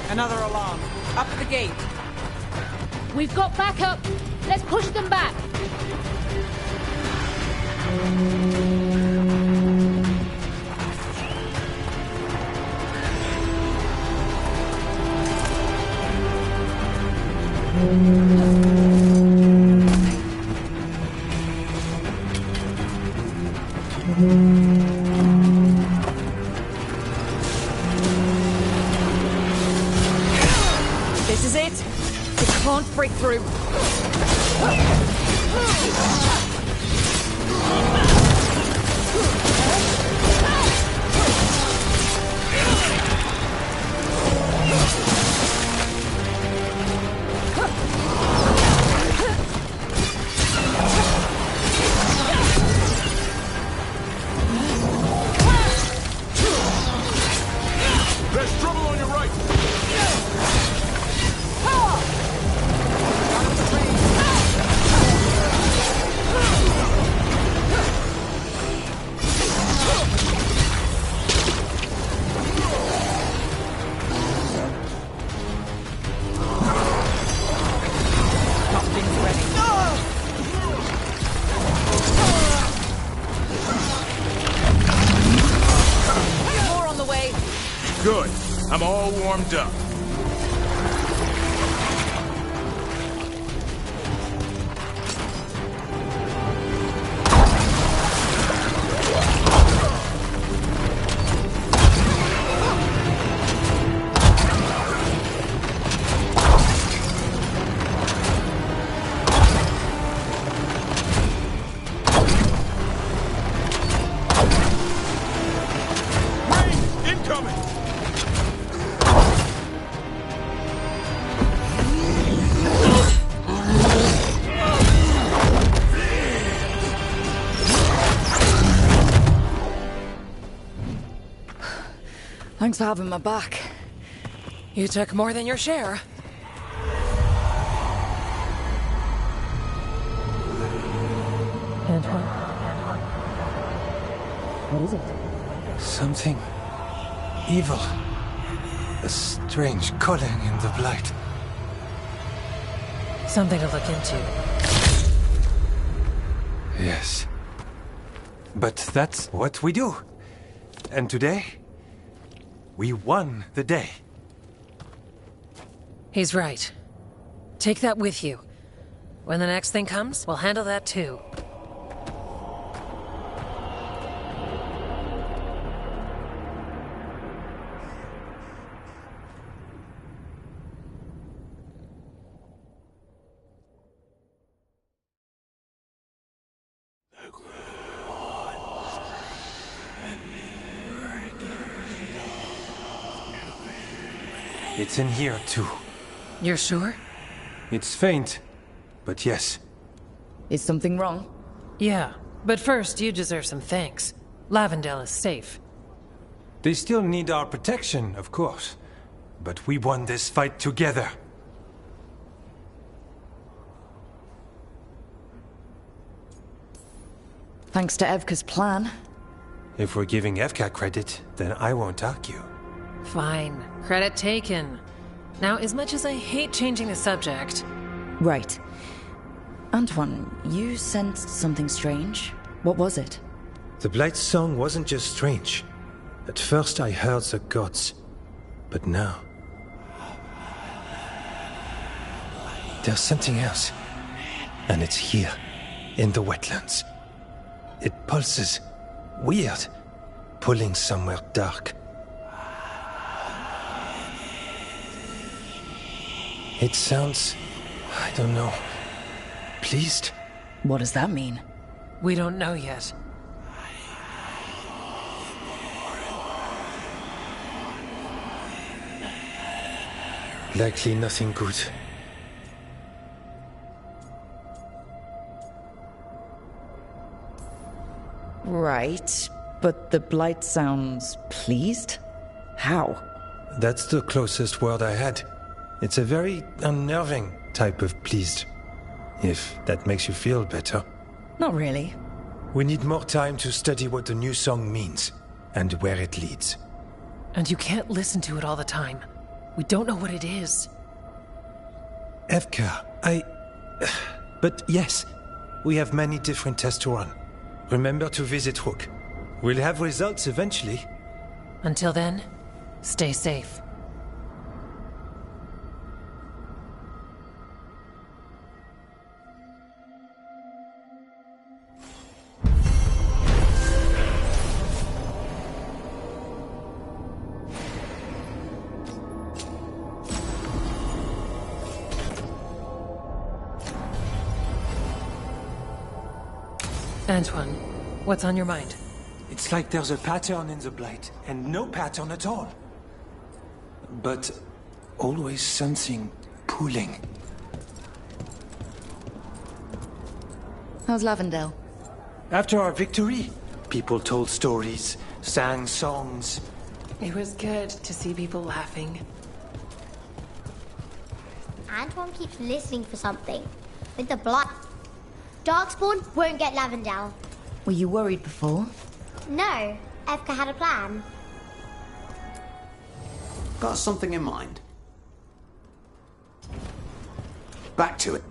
Another alarm. Up at the gate. We've got backup. Let's push them back. can't break through. There's trouble on your right! More on the way. Good. I'm all warmed up. Incoming! Thanks for having my back. You took more than your share. Antoine? What is it? Something evil. A strange calling in the blight. Something to look into. Yes. But that's what we do. And today, we won the day. He's right. Take that with you. When the next thing comes, we'll handle that too. It's in here, too. You're sure? It's faint, but yes. Is something wrong? Yeah, but first you deserve some thanks. Lavendale is safe. They still need our protection, of course. But we won this fight together. Thanks to Evka's plan. If we're giving Evka credit, then I won't argue. Fine. Credit taken. Now, as much as I hate changing the subject... Right. Antoine, you sensed something strange. What was it? The Blight's song wasn't just strange. At first I heard the gods. But now... there's something else. And it's here, in the wetlands. It pulses. Weird. Pulling somewhere dark. It sounds... I don't know... pleased? What does that mean? We don't know yet. Likely nothing good. Right, but the blight sounds pleased? How? That's the closest word I had. It's a very unnerving type of pleased. If that makes you feel better. Not really. We need more time to study what the new song means, and where it leads. And you can't listen to it all the time. We don't know what it is. Evka, But yes, we have many different tests to run. Remember to visit Rook. We'll have results eventually. Until then, stay safe. Antoine, what's on your mind? It's like there's a pattern in the Blight, and no pattern at all. But always something pulling. How's Lavendale? After our victory, people told stories, sang songs. It was good to see people laughing. Antoine keeps listening for something. With the blood. Darkspawn won't get Lavendale. Were you worried before? No. Evka had a plan. Got something in mind. Back to it.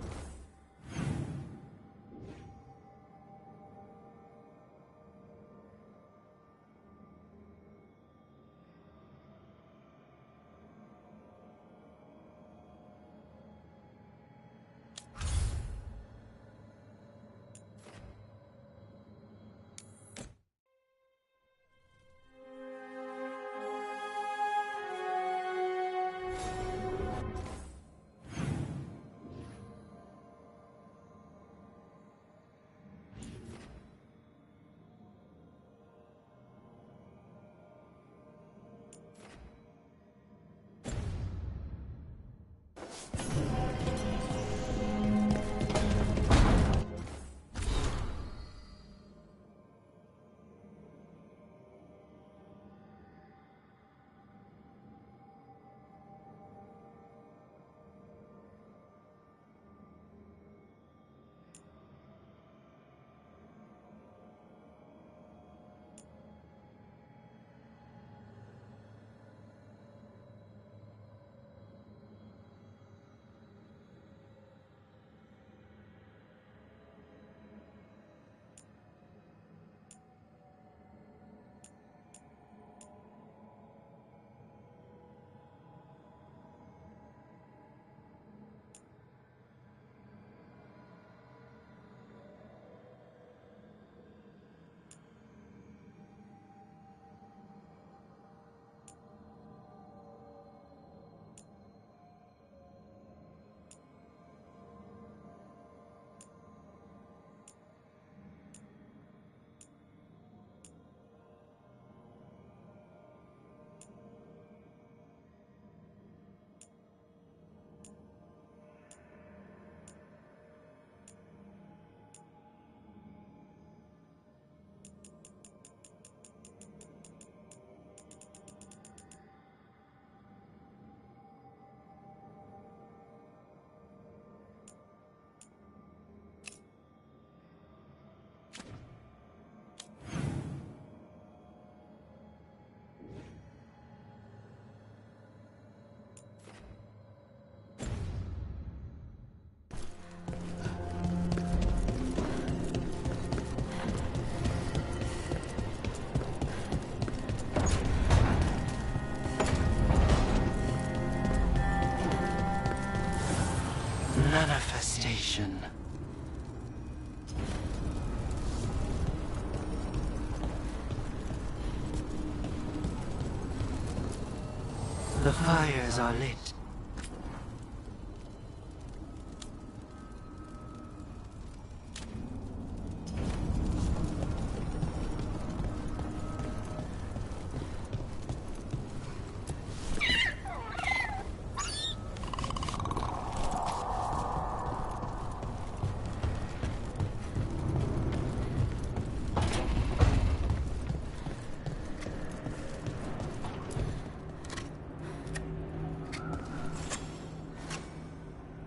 Manifestation. The fires are lit.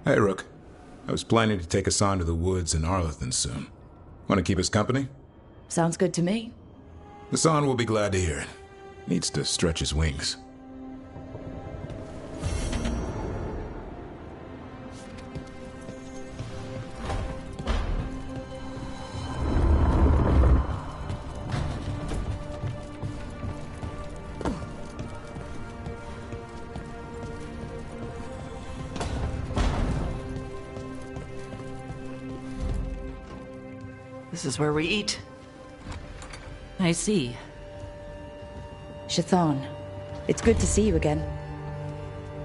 Hey, Rook. I was planning to take us on to the woods in Arlethan soon. Want to keep us company? Sounds good to me. Hassan will be glad to hear it. Needs to stretch his wings. This is where we eat. I see. Shathan, it's good to see you again.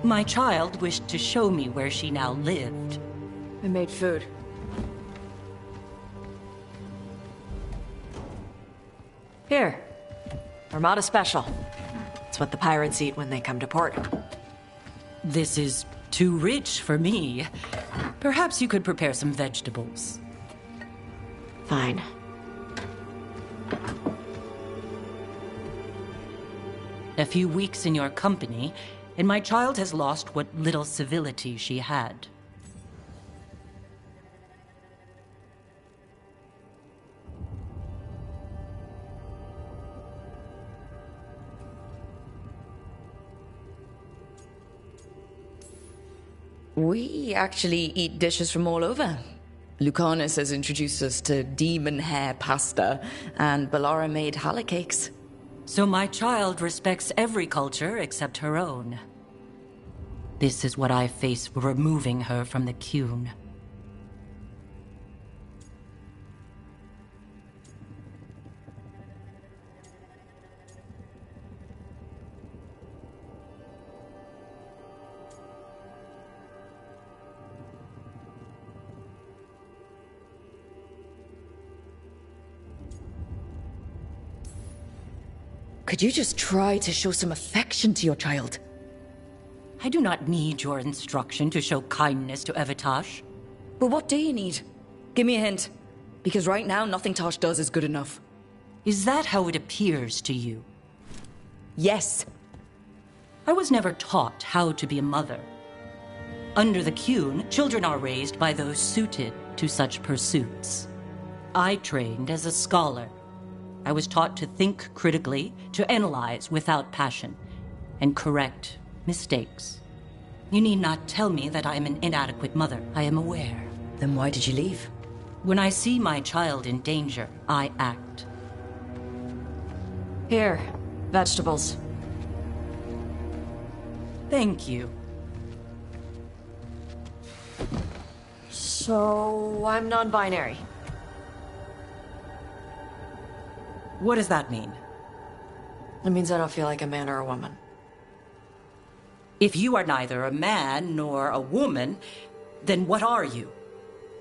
My child wished to show me where she now lived. I made food. Here. Armada Special. It's what the pirates eat when they come to port. This is too rich for me. Perhaps you could prepare some vegetables. Fine. A few weeks in your company, and my child has lost what little civility she had. We actually eat dishes from all over. Lucanus has introduced us to demon hair pasta, and Bellara made challah cakes. So my child respects every culture except her own. This is what I face for removing her from the Qun. Could you just try to show some affection to your child? I do not need your instruction to show kindness to Evitash. But what do you need? Give me a hint. Because right now, nothing Tosh does is good enough. Is that how it appears to you? Yes. I was never taught how to be a mother. Under the Qun, children are raised by those suited to such pursuits. I trained as a scholar. I was taught to think critically, to analyze without passion, and correct mistakes. You need not tell me that I am an inadequate mother. I am aware. Then why did you leave? When I see my child in danger, I act. Here, vegetables. Thank you. So, I'm non-binary. What does that mean? It means I don't feel like a man or a woman. If you are neither a man nor a woman, then what are you?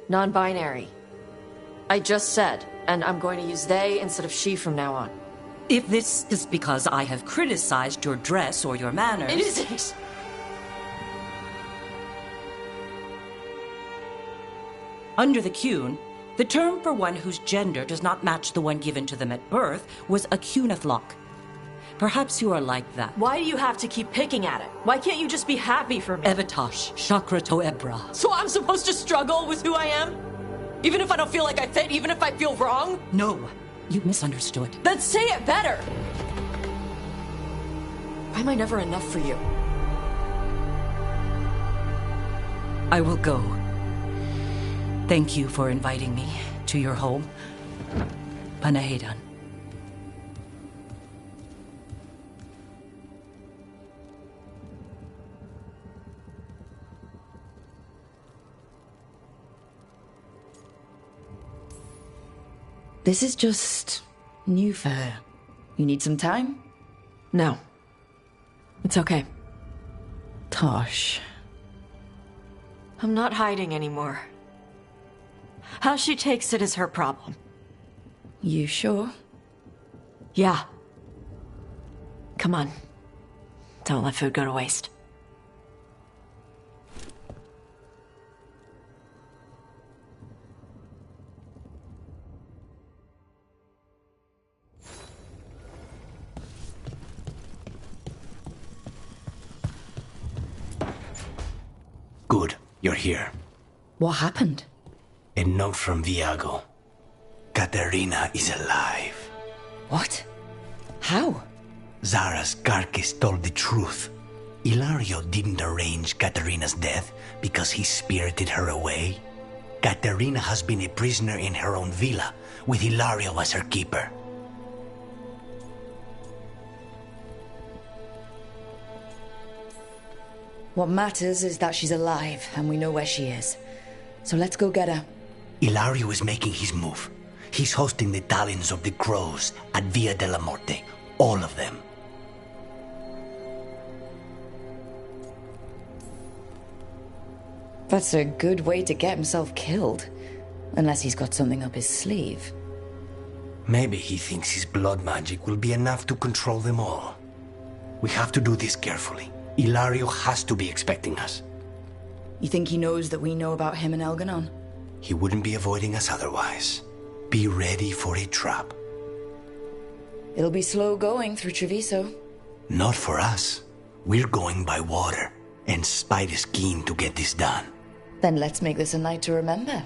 Non-binary. I just said, and I'm going to use they instead of she from now on. If this is because I have criticized your dress or your manners... It isn't! Under the Qun, the term for one whose gender does not match the one given to them at birth was a Qunathlok. Perhaps you are like that. Why do you have to keep picking at it? Why can't you just be happy for me? Evitash, Chakra Toebra. So I'm supposed to struggle with who I am? Even if I don't feel like I fit, even if I feel wrong? No, you misunderstood. Then say it better! Why am I never enough for you? I will go. Thank you for inviting me to your home. Panahedan. This is just new fur. You need some time? No. It's okay. Tosh. I'm not hiding anymore. How she takes it is her problem. You sure? Yeah. Come on. Don't let food go to waste. Good, you're here. What happened? A note from Viago. Katerina is alive. What? How? Zara's carcass told the truth. Ilario didn't arrange Katerina's death because he spirited her away. Katerina has been a prisoner in her own villa, with Ilario as her keeper. What matters is that she's alive, and we know where she is. So let's go get her. Ilario is making his move. He's hosting the talons of the crows at Via della Morte. All of them. That's a good way to get himself killed. Unless he's got something up his sleeve. Maybe he thinks his blood magic will be enough to control them all. We have to do this carefully. Ilario has to be expecting us. You think he knows that we know about him and Elganon? He wouldn't be avoiding us otherwise. Be ready for a trap. It'll be slow going through Treviso. Not for us. We're going by water, and Spite is keen to get this done. Then let's make this a night to remember.